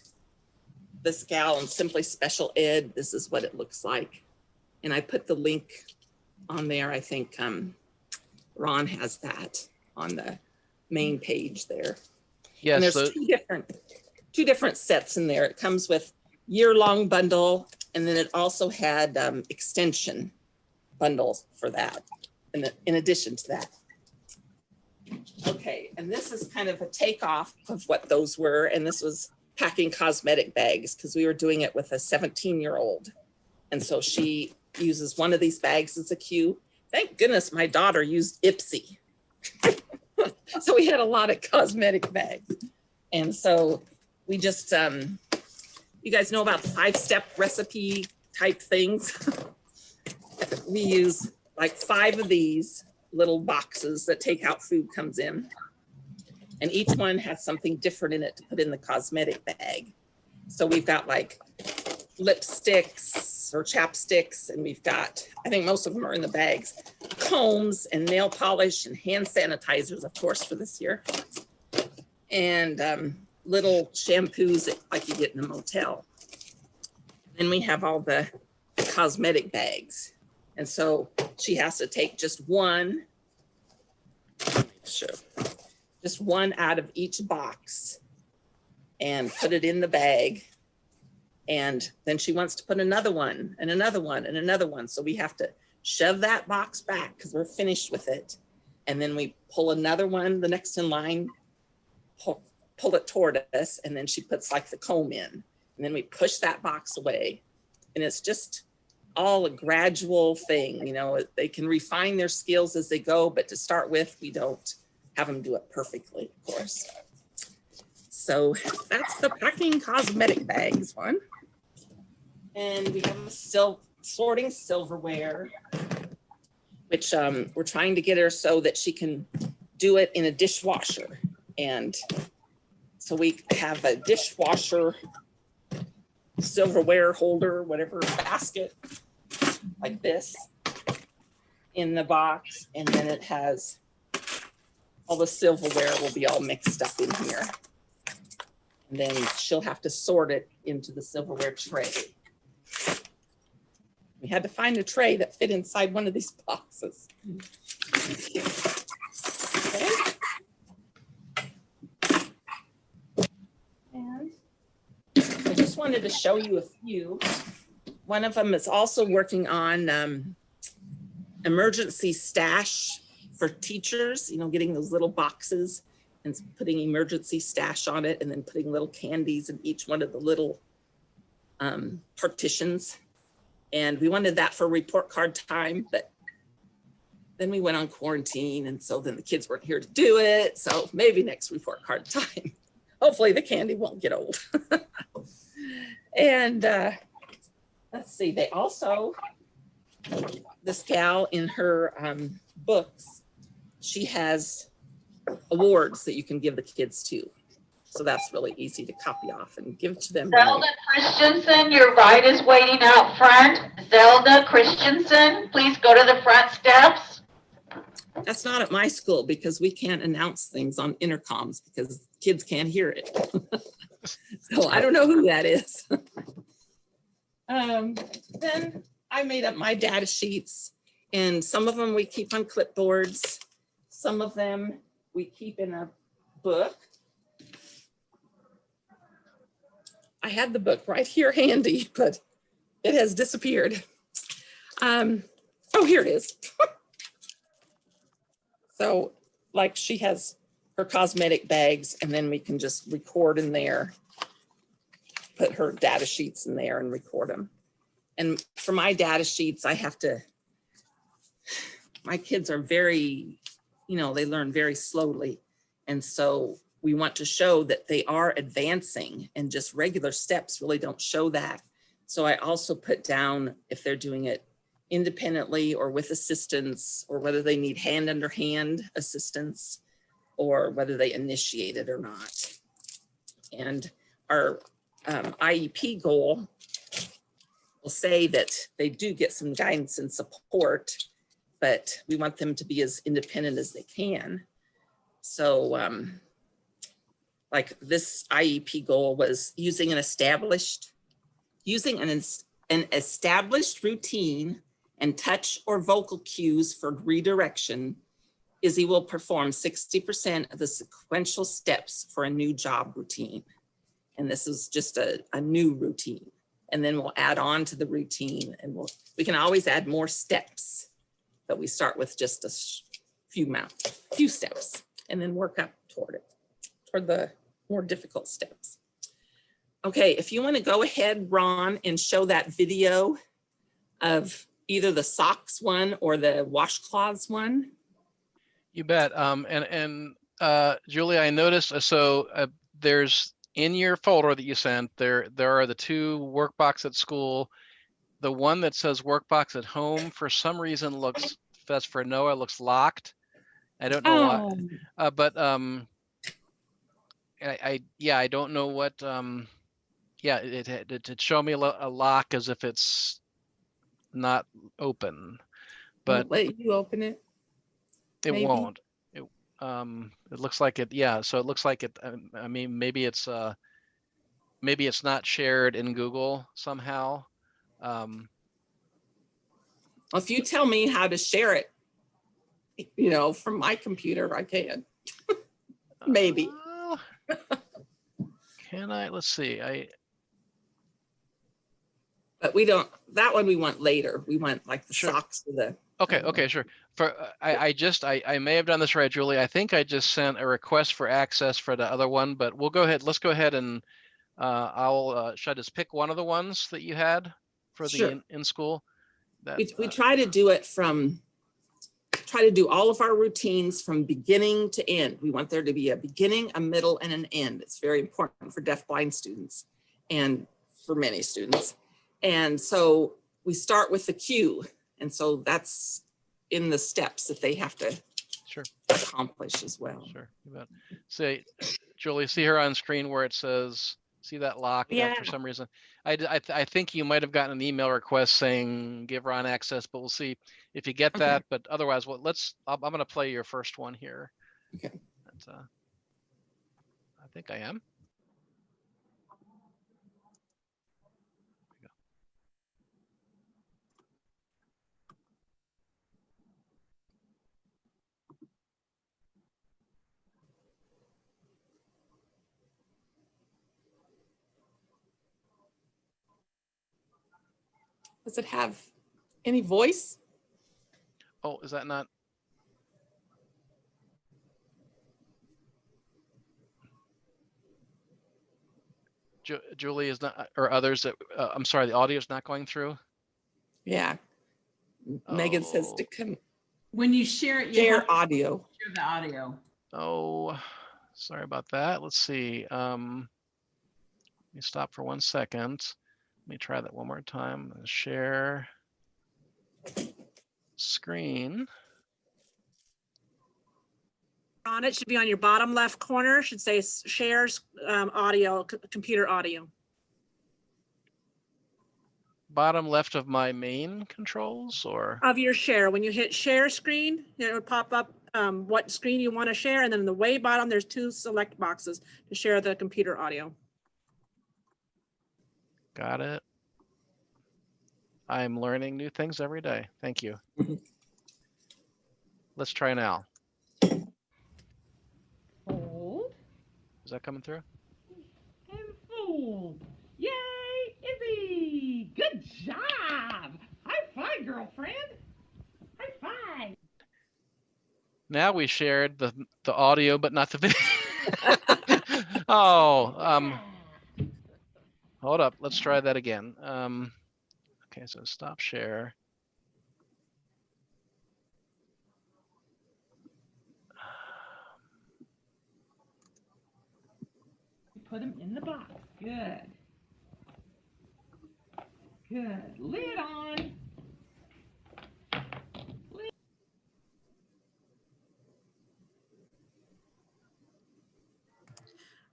this gal in Simply Special Ed, this is what it looks like. And I put the link on there. I think Ron has that on the main page there. Yes. And there's So, two different sets in there. It comes with year-long bundle, and then it also had extension bundle for that, in addition to that. Okay, and this is kind of a takeoff of what those were, and this was packing cosmetic bags because we were doing it with a 17-year-old. And so she uses one of these bags as a cue. Thank goodness my daughter used Ipsy. So we had a lot of cosmetic bags. And so we just, you guys know about 5-step recipe type things. We use like 5 of these little boxes that takeout food comes in. And each one has something different in it to put in the cosmetic bag. So we've got like lipsticks or chapsticks, and we've got, I think most of them are in the bags, combs and nail polish and hand sanitizers, of course, for this year. And little shampoos like you get in a motel. Then we have all the cosmetic bags. And so she has to take just one, just one out of each box and put it in the bag. And then she wants to put another one and another one and another one. So we have to shove that box back because we're finished with it. And then we pull another one, the next in line, pull it toward us. And then she puts like the comb in. And then we push that box away. And it's just all a gradual thing. They can refine their skills as they go, but to start with, we don't have them do it perfectly, of course. So that's the packing cosmetic bags one. And we have sorting silverware, which we're trying to get her so that she can do it in a dishwasher. And so we have a dishwasher silverware holder, whatever, basket like this in the box. And then it has all the silverware will be all mixed up in here. And then she'll have to sort it into the silverware tray. We had to find a tray that fit inside one of these boxes. Okay. And I just wanted to show you a few. One of them is also working on emergency stash for teachers, getting those little boxes and putting emergency stash on it, and then putting little candies in each one of the little partitions. And we wanted that for report card time, but then we went on quarantine, and so then the kids weren't here to do it. So maybe next report card time. Hopefully the candy won't get old. And let's see, they also, this gal in her books, she has awards that you can give the kids too. So that's really easy to copy off and give to them. Zelda Christensen, your ride is waiting out front. Zelda Christensen, please go to the front steps. That's not at my school because we can't announce things on intercoms because kids can't hear it. So I don't know who that is. Then I made up my data sheets, and some of them we keep on clipboards. Some of them we keep in a book. I had the book right here handy, but it has disappeared. Oh, here it is. So like she has her cosmetic bags, and then we can just record in there, put her data sheets in there and record them. And for my data sheets, I have to, my kids are very, they learn very slowly. And so we want to show that they are advancing, and just regular steps really don't show that. So I also put down if they're doing it independently or with assistance, or whether they need hand under hand assistance, or whether they initiate it or not. And our IEP goal will say that they do get some guidance and support, but we want them to be as independent as they can. So like this IEP goal was using an established routine and touch or vocal cues for redirection. Izzy will perform 60% of the sequential steps for a new job routine. And this is just a new routine. And then we'll add on to the routine, and we can always add more steps, but we start with just a few steps and then work up toward the more difficult steps. Okay, if you want to go ahead, Ron, and show that video of either the socks one or the washcloths one. You bet. Julie, I noticed, there's in your folder that you sent, there are the two workbox at school. The one that says workbox at home, for some reason that's for Noah, looks locked. I don't know why. I don't know what, it showed me a lock as if it's not open, but I'll let you open it. it maybe. won't. It looks like it, yeah. So it looks like it, I mean, maybe it's not shared in Google somehow. If you tell me how to share it, from my computer, I can. Maybe. Can I? Let's see. But we don't, that one we want later. We want like the Sure. socks for the. Okay, sure. I may have done this right, Julie. I think I just sent a request for access for the other one, but we'll go ahead. Let's go ahead and should I just pick one of the ones that you had for Sure. the in school? We try to do it try to do all of our routines from beginning to end. We want there to be a beginning, a middle, and an end. It's very important for deafblind students and for many students. And so we start with the cue. And so that's in the steps that they have to accomplish as well. Sure. Say, Julie, see her on screen where it says, see that lock? Yeah. For some reason. I think you might have gotten an email request saying give Ron access, but we'll see if you get that. But otherwise, I'm going to play your first one here. Okay. I think I am. Does it have any voice? Oh, is that not? Julie is not, or others that, I'm sorry, the audio is not going through? Yeah. Megan says to come. When you share it, you Share have to audio. share the audio. Oh, sorry about that. Let's see. Let me stop for 1 second. Let me try that one more time. Share screen. on it. Should be on your bottom left corner. Should say shares audio, computer audio. Bottom left of my main controls, or? Of your share. When you hit share screen, it would pop up what screen you want to share. And then in the way bottom, there's 2 select boxes to share the computer audio. Got it. I'm learning new things every day. Thank you. Let's try now. Fold Is that coming through? and fold. Yay, Izzy! Good job! High five, girlfriend. High five. Now we shared the audio, but not the video. Oh, hold up. Let's try that again. Okay, so stop share. Put them in the box. Good. Good. Lid on.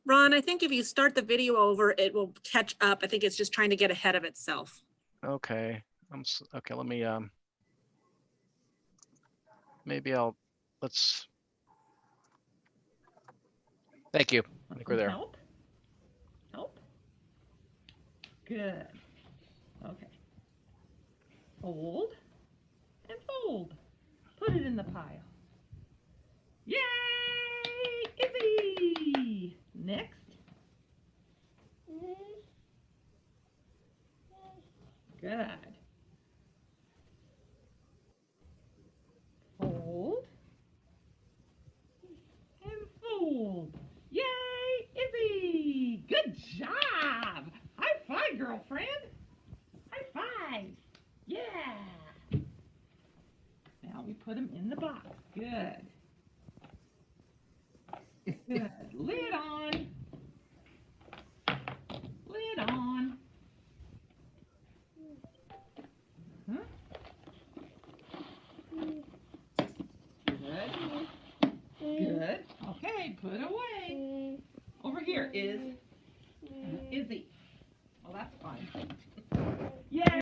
Ron, I think if you start the video over, it will catch up. I think it's just trying to get ahead of itself. Okay. Okay, let me maybe let's thank you. I think we're there. Help. Help. Good. Okay. Fold and fold. Put it in the pile. Yay, Izzy! Next. Good. Fold and fold. Yay, Izzy! Good job! High five, girlfriend. High five. Yeah. Now we put them in the box. Good. Good. Lid on. Lid on. Huh? Good. Good. Okay, put away. Over here is Izzy. Well, that's fun. Yeah.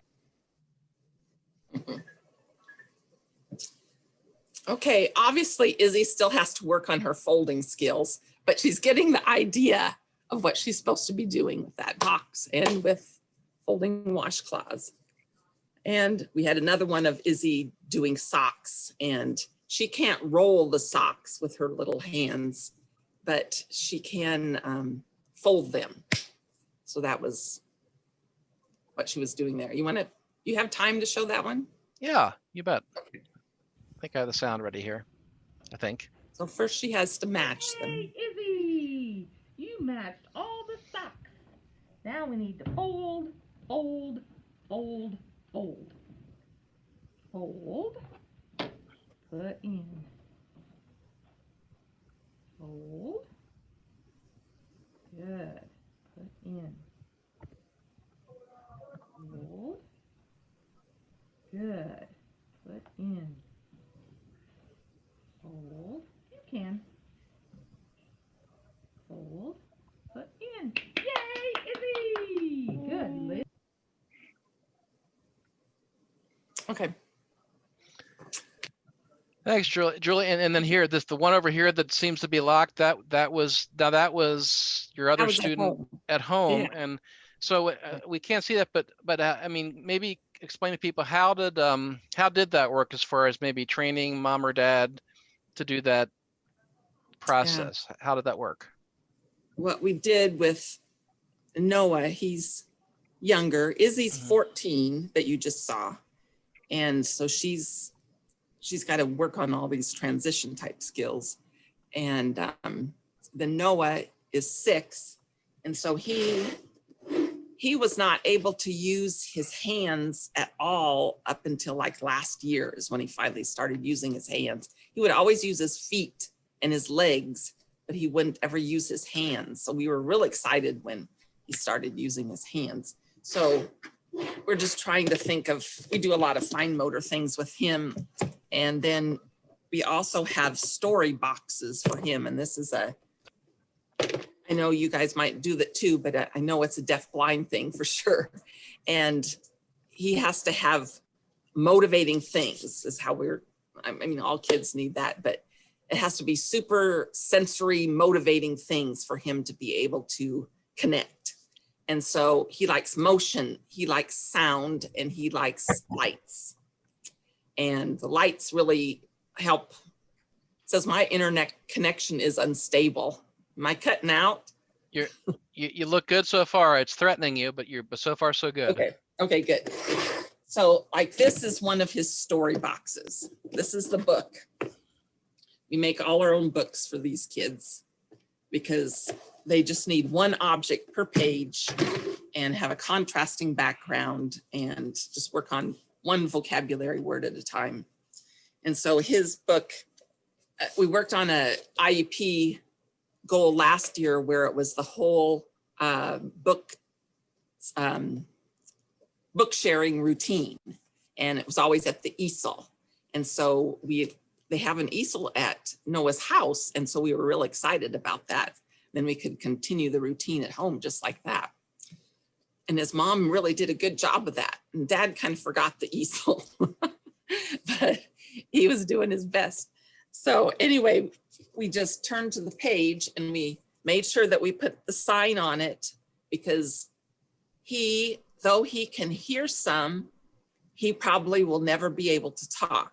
Okay, obviously Izzy still has to work on her folding skills, but she's getting the idea of what she's supposed to be doing with that box and with folding washcloths. And we had another one of Izzy doing socks, and she can't roll the socks with her little hands, but she can fold them. So that was what she was doing there. You have time to show that one? Yeah, you bet. I think I have the sound ready here. I think. So first she has to match them. Hey, Izzy, you matched all the socks. Now we need to fold, fold, fold, fold. Fold, put in. Fold. Good. Put in. Fold. Good. Put in. Fold. You can. Fold. Put in. Yay, Izzy! Good. Lid. Okay. Thanks, Julie. And then here, the one over here that seems to be locked. That was your other was at student home. at home, Yeah. and so we can't see that. But I mean, maybe explain to people how did that work as far as maybe training mom or dad to do that process? How did that work? What we did with Noah, he's younger. Izzy's 14 that you just saw. And so she's got to work on all these transition type skills. And then Noah is 6. And so he was not able to use his hands at all up until like last year is when he finally started using his hands. He would always use his feet and his legs, but he wouldn't ever use his hands. So we were real excited when he started using his hands. So we're just trying to think of, we do a lot of fine motor things with him. And then we also have story boxes for him. And this is I know you guys might do that too, but I know it's a deaf-blind thing for sure. And he has to have motivating things is how I mean, all kids need that, but it has to be super sensory motivating things for him to be able to connect. And so he likes motion, he likes sound, and he likes lights. And the lights really help. It says my internet connection is unstable. Am I cutting out? You look good so far. It's threatening you, but so far so good. Okay, good. So like this is one of his story boxes. This is the book. We make all our own books for these kids because they just need one object per page and have a contrasting background and just work on one vocabulary word at a time. And so his book, we worked on a IEP goal last year where it was the whole book sharing routine, and it was always at the easel. And so they have an easel at Noah's house, and so we were real excited about that. Then we could continue the routine at home just like that. And his mom really did a good job of that, and Dad kind of forgot the easel, but he was doing his best. So anyway, we just turned to the page and we made sure that we put the sign on it, because though he can hear some, he probably will never be able to talk.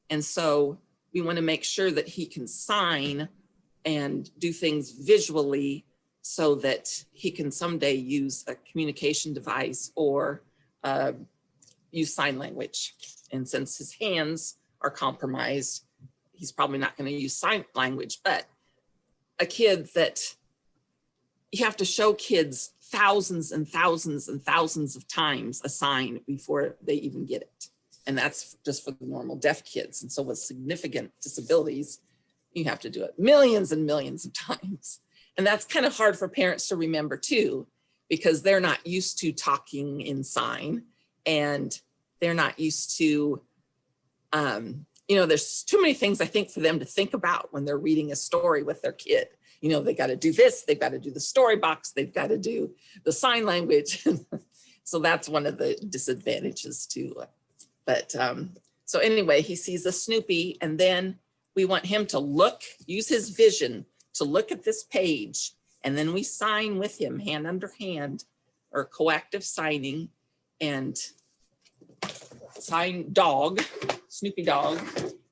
And so we want to make sure that he can sign and do things visually so that he can someday use a communication device or use sign language. And since his hands are compromised, he's probably not going to use sign language. But a kid that you have to show kids thousands and thousands and thousands of times a sign before they even get it. And that's just for the normal deaf kids. And so with significant disabilities, you have to do it millions and millions of times. And that's kind of hard for parents to remember too, because they're not used to talking in sign, and they're not used to, there's too many things I think for them to think about when they're reading a story with their kid. They got to do this, they've got to do the story box, they've got to do the sign language. So that's one of the disadvantages too. But so anyway, he sees a Snoopy, and then we want him to use his vision to look at this page, and then we sign with him hand under hand, or coactive signing, and sign dog, Snoopy dog.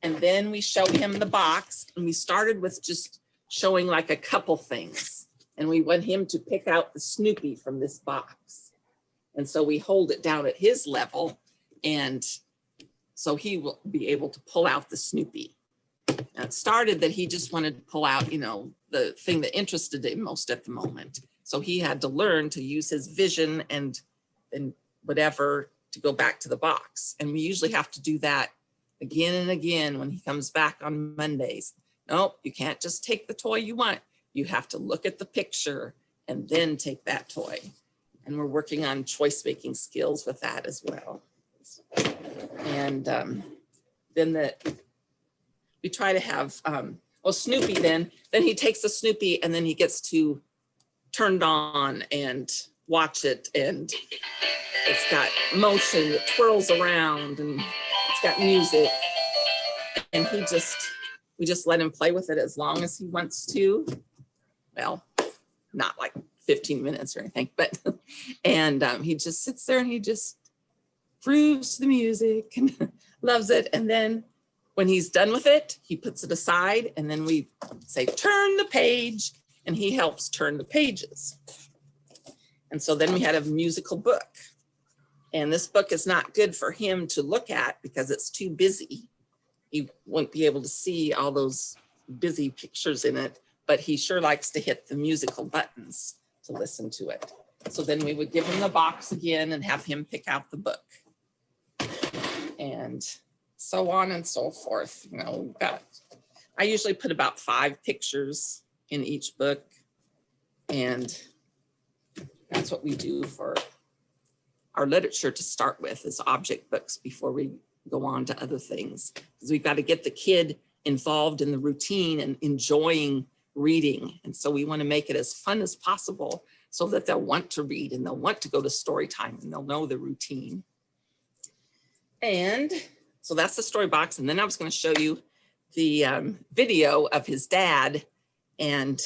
And then we show him the box, and we started with just showing like a couple things, and we want him to pick out the Snoopy from this box. And so we hold it down at his level, and so he will be able to pull out the Snoopy. Now it started that he just wanted to pull out, the thing that interested him most at the moment. So he had to learn to use his vision and whatever to go back to the box. And we usually have to do that again and again when he comes back on Mondays. No, you can't just take the toy you want. You have to look at the picture and then take that toy. And we're working on choice making skills with that as well. And then we try to have, Snoopy then he takes the Snoopy, and then he gets to turned on and watch it. And it's got motion, it twirls around, and it's got music. And we just let him play with it as long as he wants to. Well, not like 15 minutes or anything, but, and he just sits there and he just grooves to the music and loves it. And then when he's done with it, he puts it aside, and then we say, turn the page, and he helps turn the pages. And so then we had a musical book, and this book is not good for him to look at because it's too busy. He won't be able to see all those busy pictures in it, but he sure likes to hit the musical buttons to listen to it. So then we would give him the box again and have him pick out the book. And so on and so forth. I usually put about 5 pictures in each book, and that's what we do for our literature to start with, is object books before we go on to other things. Because we've got to get the kid involved in the routine and enjoying reading. And so we want to make it as fun as possible so that they'll want to read and they'll want to go to story time and they'll know the routine. And so that's the story box. And then I was going to show you the video of his dad and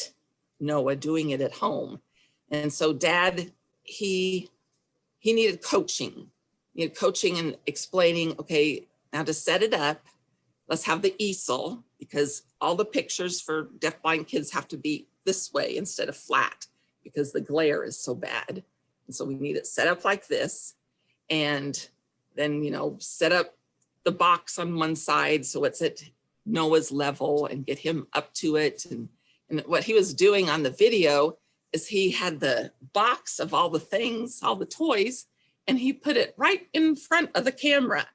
Noah doing it at home. And so Dad, he needed coaching. He needed coaching and explaining, okay, now to set it up, let's have the easel, because all the pictures for deafblind kids have to be this way instead of flat because the glare is so bad. And so we need it set up like this. And then, set up the box on one side so it's at Noah's level and get him up to it. And what he was doing on the video is he had the box of all the things, all the toys, and he put it right in front of the camera.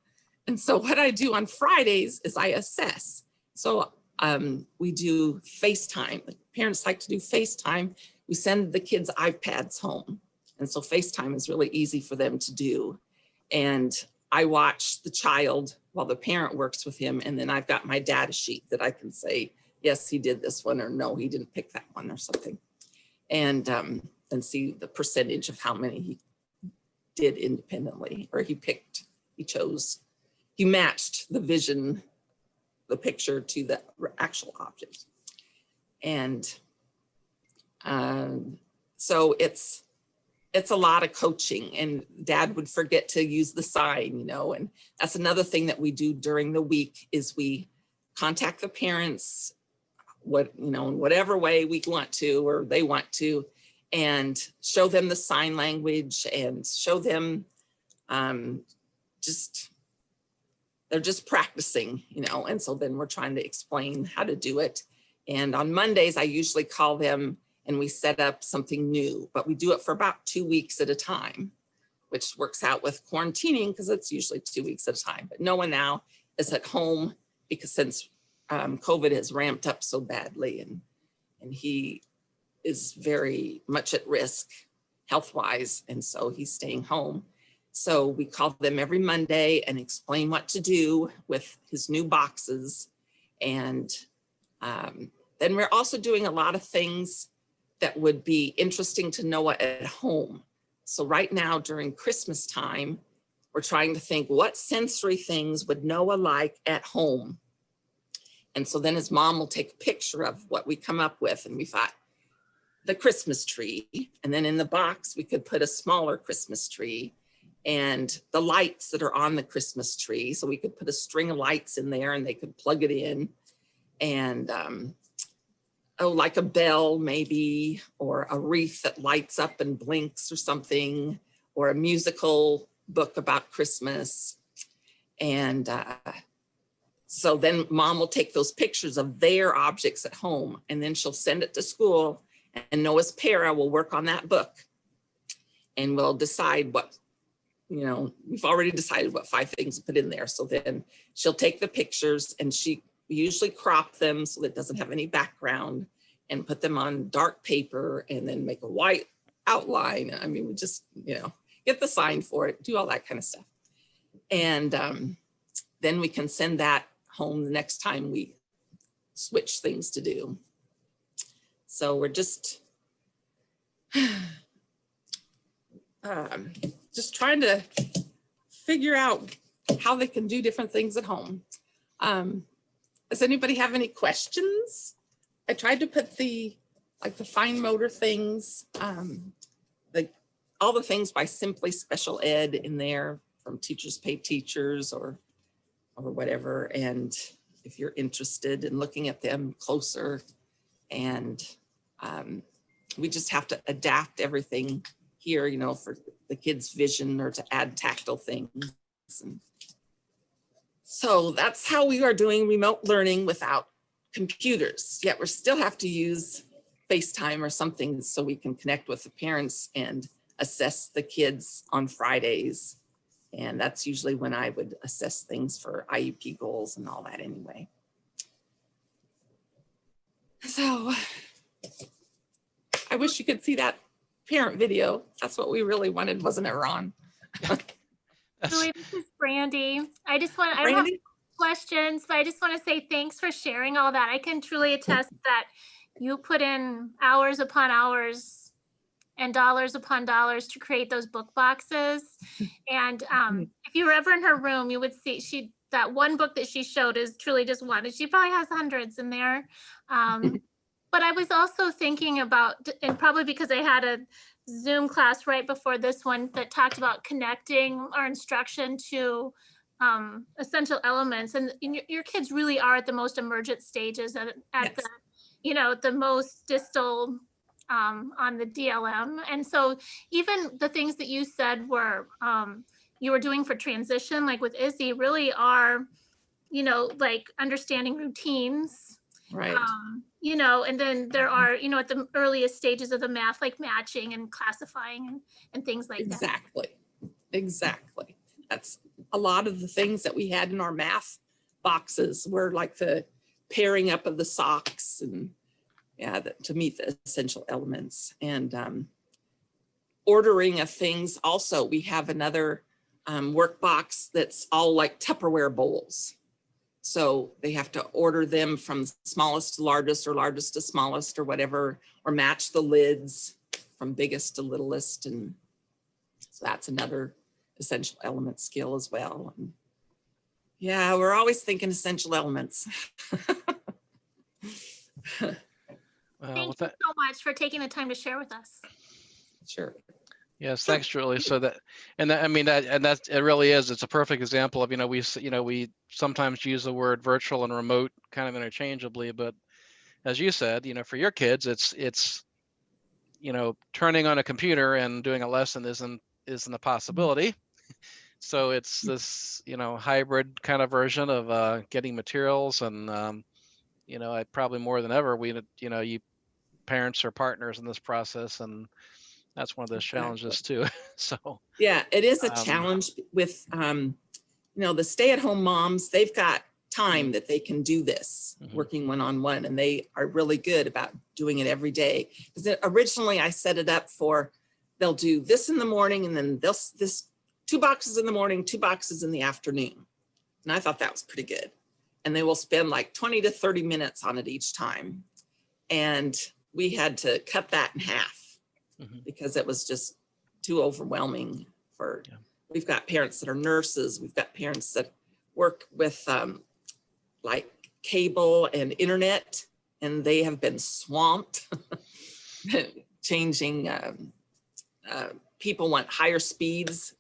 And so what I do on Fridays is I assess. So we do FaceTime. Parents like to do FaceTime. We send the kids iPads home. And so FaceTime is really easy for them to do. And I watch the child while the parent works with him. And then I've got my data sheet that I can say, yes, he did this one, or no, he didn't pick that one or something. And see the percentage of how many he did independently, or he chose, he matched the vision, the picture to the actual object. And so it's a lot of coaching, and Dad would forget to use the sign, and that's another thing that we do during the week is we contact the parents, in whatever way we want to, or they want to, and show them the sign language and show them they're just practicing, and so then we're trying to explain how to do it. And on Mondays, I usually call them and we set up something new, but we do it for about 2 weeks at a time, which works out with quarantining because it's usually 2 weeks at a time. But Noah now is at home because since COVID has ramped up so badly, and he is very much at risk health-wise, and so he's staying home. So we call them every Monday and explain what to do with his new boxes. And then we're also doing a lot of things that would be interesting to Noah at home. So right now during Christmas time, we're trying to think what sensory things would Noah like at home. And so then his mom will take a picture of what we come up with. And we thought the Christmas tree, and then in the box, we could put a smaller Christmas tree and the lights that are on the Christmas tree. So we could put a string of lights in there and they could plug it in. And like a bell maybe, or a wreath that lights up and blinks or something, or a musical book about Christmas. And so then Mom will take those pictures of their objects at home, and then she'll send it to school, and Noah's para will work on that book. And we'll decide what, we've already decided what 5 things to put in there. So then she'll take the pictures and she usually crop them so that it doesn't have any background, and put them on dark paper and then make a white outline. I mean, we just, get the sign for it, do all that kind of stuff. And then we can send that home the next time we switch things to do. So we're just trying to figure out how they can do different things at home. Does anybody have any questions? I tried to put the fine motor things, all the things by Simply Special Ed in there, from Teachers Pay Teachers or whatever. And if you're interested in looking at them closer, and we just have to adapt everything here, for the kids' vision, or to add tactile things. And so that's how we are doing remote learning without computers. Yet we still have to use FaceTime or something so we can connect with the parents and assess the kids on Fridays. And that's usually when I would assess things for IEP goals and all that anyway. So I wish you could see that parent video. That's what we really wanted, wasn't it, Ron? That's- Julie, this is Brandy. I just want, Brandy? questions, but I just want to say thanks for sharing all that. I can truly attest that you put in hours upon hours and dollars upon dollars to create those book boxes. And if you were ever in her room, you would see that one book that she showed is truly just one, and she probably has hundreds in there. But I was also thinking about, and probably because I had a Zoom class right before this one that talked about connecting our instruction to essential elements, and your kids really are at the most emergent stages at Yes. the, you know, the most distal on the DLM. And so even the things that you said were you were doing for transition, like with Izzy, really are, you know, like understanding routines. Right. You know, and then there are, you know, at the earliest stages of the math, like matching and classifying and things like that. Exactly. Exactly. That's a lot of the things that we had in our math boxes were like the pairing up of the socks and to meet the essential elements, and ordering of things. Also, we have another work box that's all like Tupperware bowls. So they have to order them from smallest to largest or largest to smallest or whatever, or match the lids from biggest to littlest. And so that's another essential element skill as well. And yeah, we're always thinking essential elements. Thank you so much for taking the time to share with us. Sure. Yes, thanks, Julie. So that, I mean, that's it really is. It's a perfect example of, we sometimes use the word virtual and remote kind of interchangeably, but as you said, for your kids, it's turning on a computer and doing a lesson isn't a possibility. So it's this, hybrid kind of version of getting materials, and I probably more than ever, you parents are partners in this process, and that's one of those challenges too. So yeah, it is a challenge with the stay-at-home moms. They've got time that they can do this, working one-on-one, and they are really good about doing it every day. Because originally I set it up for, they'll do this in the morning, and then this 2 boxes in the morning, 2 boxes in the afternoon. And I thought that was pretty good. And they will spend like 20 to 30 minutes on it each time. And we had to cut that in half because it was just too overwhelming for, we've got parents that are nurses. We've got parents that work with like cable and internet, and they have been swamped changing. People want higher speeds,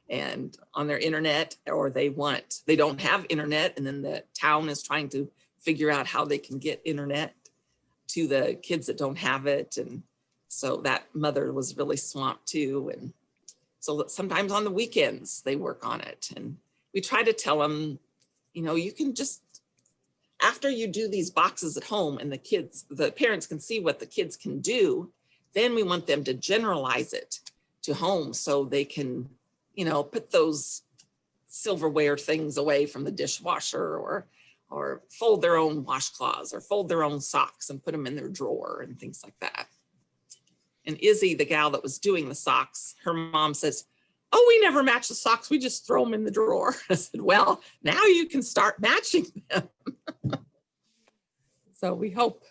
and on their internet, or they don't have internet, and then the town is trying to figure out how they can get internet to the kids that don't have it. And so that mother was really swamped too. And so sometimes on the weekends they work on it, and we try to tell them, you can just, after you do these boxes at home and the parents can see what the kids can do, then we want them to generalize it to home so they can, put those silverware things away from the dishwasher, or fold their own washcloths, or fold their own socks and put them in their drawer and things like that. And Izzy, the gal that was doing the socks, her mom says, "Oh, we never match the socks. We just throw them in the drawer." I said, "Well, now you can start matching them." So we hope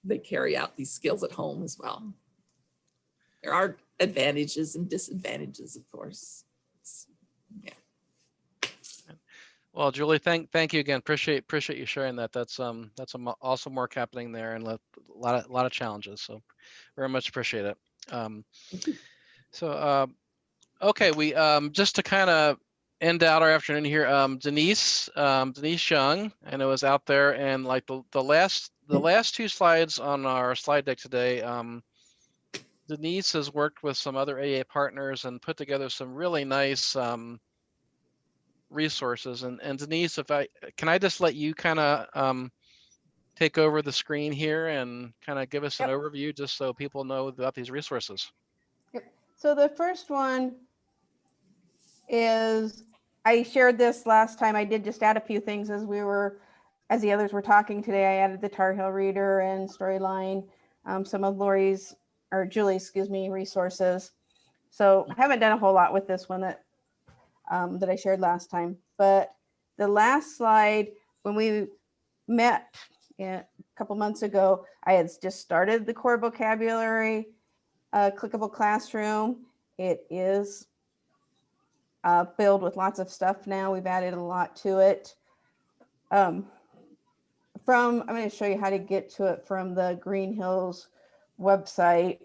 they carry out these skills at home as well. There are advantages and disadvantages, of course. Yeah. Well, Julie, thank you again. Appreciate you sharing that. That's awesome work happening there, and a lot of challenges. So very much appreciate it. Okay, we just to kind of end out our afternoon here, Denise Young, I know, is out there, and like the last 2 slides on our slide deck today, Denise has worked with some other AA partners and put together some really nice resources. And Denise, can I just let you kind of take over the screen here and kind of give us an overview, just so people know about these resources. Yep. So the first one is, I shared this last time. I did just add a few things as the others were talking today. I added the Tar Heel Reader and Storyline, some of Julie's resources. So I haven't done a whole lot with this one that I shared last time, but the last slide, when we met a couple months ago, I had just started the core vocabulary clickable classroom. It is filled with lots of stuff now. We've added a lot to it. I'm going to show you how to get to it from the Green Hills website,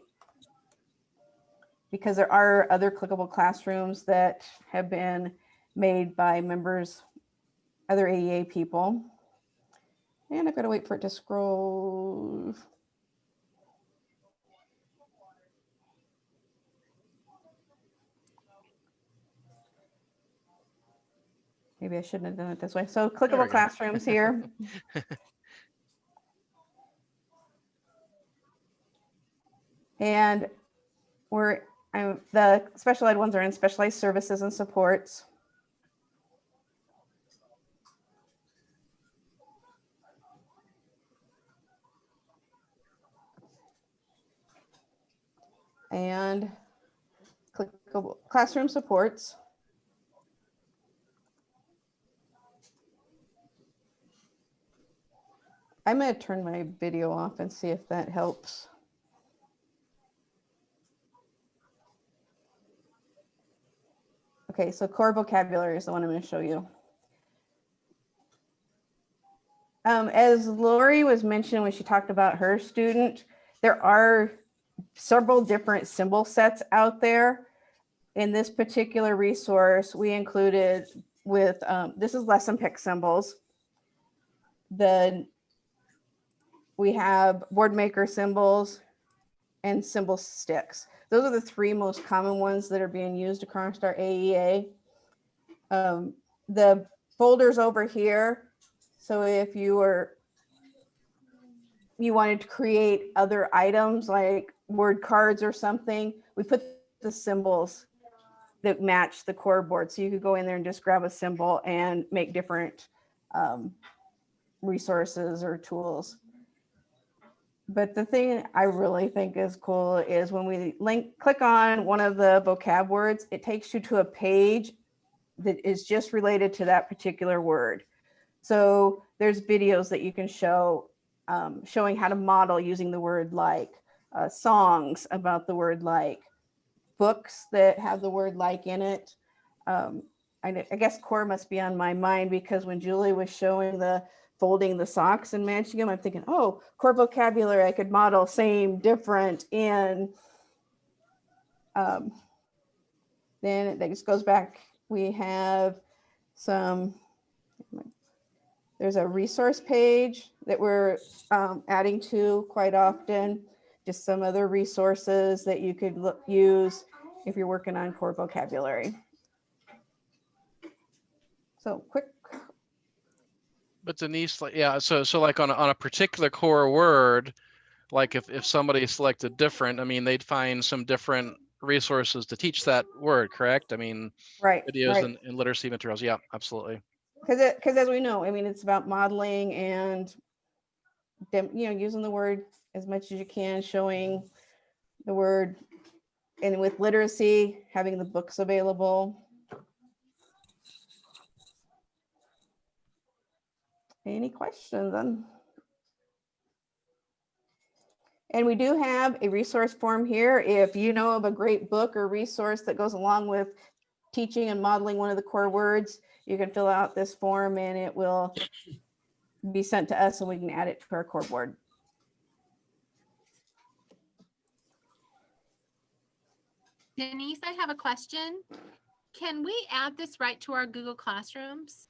because there are other clickable classrooms that have been made by members, other AEA people. And I've got to wait for it to scroll. Maybe I shouldn't have done it this way. So There we clickable go. classrooms here. And the special ed ones are in specialized services and supports. And clickable classroom supports. I'm going to turn my video off and see if that helps. Okay, so core vocabulary is the one I'm going to show you. As Lori was mentioning when she talked about her student, there are several different symbol sets out there. In this particular resource, we included with, this is lesson pick symbols. We have board maker symbols and symbol sticks. Those are the three most common ones that are being used across our AEA. The folders over here, so if you wanted to create other items like word cards or something, we put the symbols that match the core board. So you could go in there and just grab a symbol and make different resources or tools. But the thing I really think is cool is when we click on one of the vocab words, it takes you to a page that is just related to that particular word. So there's videos that you can show showing how to model using the word like, songs about the word like, books that have the word like in it. I guess core must be on my mind, because when Julie was showing the folding the socks and matching them, I'm thinking, oh, core vocabulary, I could model same, different in. Then it just goes back. We have there's a resource page that we're adding to quite often. Just some other resources that you could use if you're working on core vocabulary. So quick. But Denise, like, yeah, so like on a particular core word, like if somebody selected different, I mean, they'd find some different resources to teach that word, correct? I mean, Right. videos right. and literacy materials. Yeah, absolutely. Because as we know, I mean, it's about modeling and using the word as much as you can, showing the word, and with literacy, having the books available. Any questions on? And we do have a resource form here. If you know of a great book or resource that goes along with teaching and modeling one of the core words, you can fill out this form and it will be sent to us and we can add it to our core board. Denise, I have a question. Can we add this right to our Google Classrooms?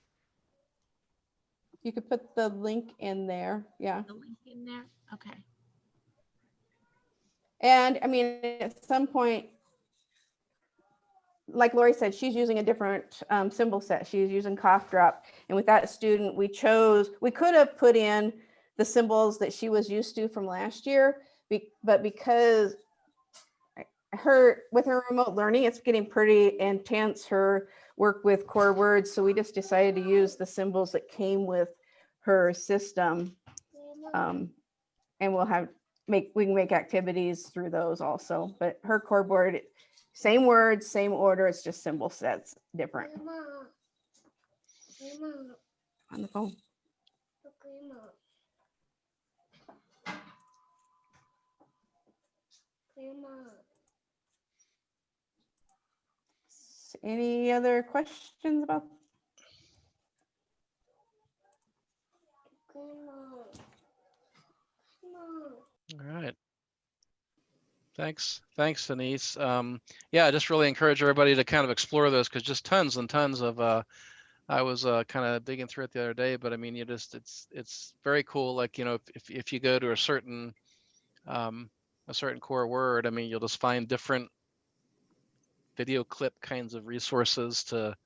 You could put the link in there. Yeah. The link in there? Okay. And I mean, at some point, like Lori said, she's using a different symbol set. She's using cough drop. And with that student, we could have put in the symbols that she was used to from last year, but because with her remote learning, it's getting pretty intense, her work with core words. So we just decided to use the symbols that came with her system. And we can make activities through those also, but her core board, same words, same order, it's just symbol sets different. On the phone. Any other questions about? All right. Thanks, Denise. Yeah, I just really encourage everybody to kind of explore those, because just tons and tons of I was kind of digging through it the other day, but I mean, it's very cool. Like, you know, if you go to a certain core word, I mean, you'll just find different video clip kinds of resources to,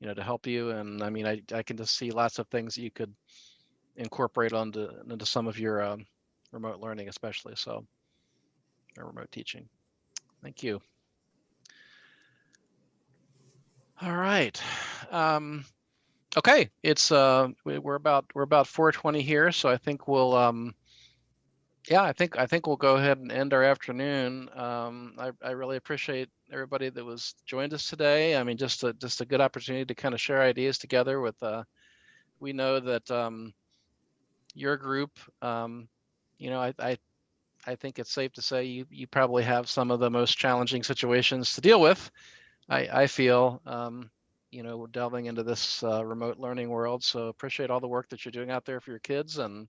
you know, to help you. And I mean, I can just see lots of things that you could incorporate into some of your remote learning, especially or remote teaching. Thank you. All right. Okay, it's we're about 4:20 here, so I think we'll yeah, I think we'll go ahead and end our afternoon. I really appreciate everybody that was joined us today. I mean, just a good opportunity to kind of share ideas together with we know that your group, you know, I think it's safe to say you probably have some of the most challenging situations to deal with. I feel, you know, delving into this remote learning world. So appreciate all the work that you're doing out there for your kids, and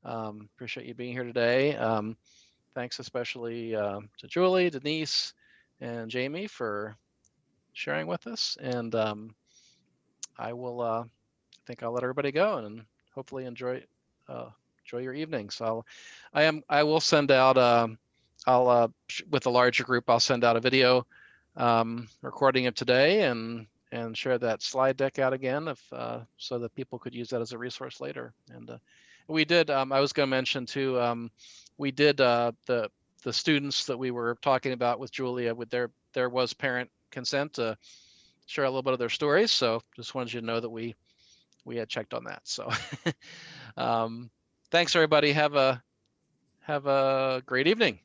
appreciate you being here today. Thanks especially to Julie, Denise, and Jamie for sharing with us. And I will, I think I'll let everybody go and hopefully enjoy your evening. So I will send out, with a larger group, I'll send out a video recording of today and share that slide deck out again so that people could use that as a resource later. And we did, I was going to mention too, we did the students that we were talking about with Julia, with there was parent consent to share a little bit of their stories. So just wanted you to know that we had checked on that. So thanks everybody. Have a great evening.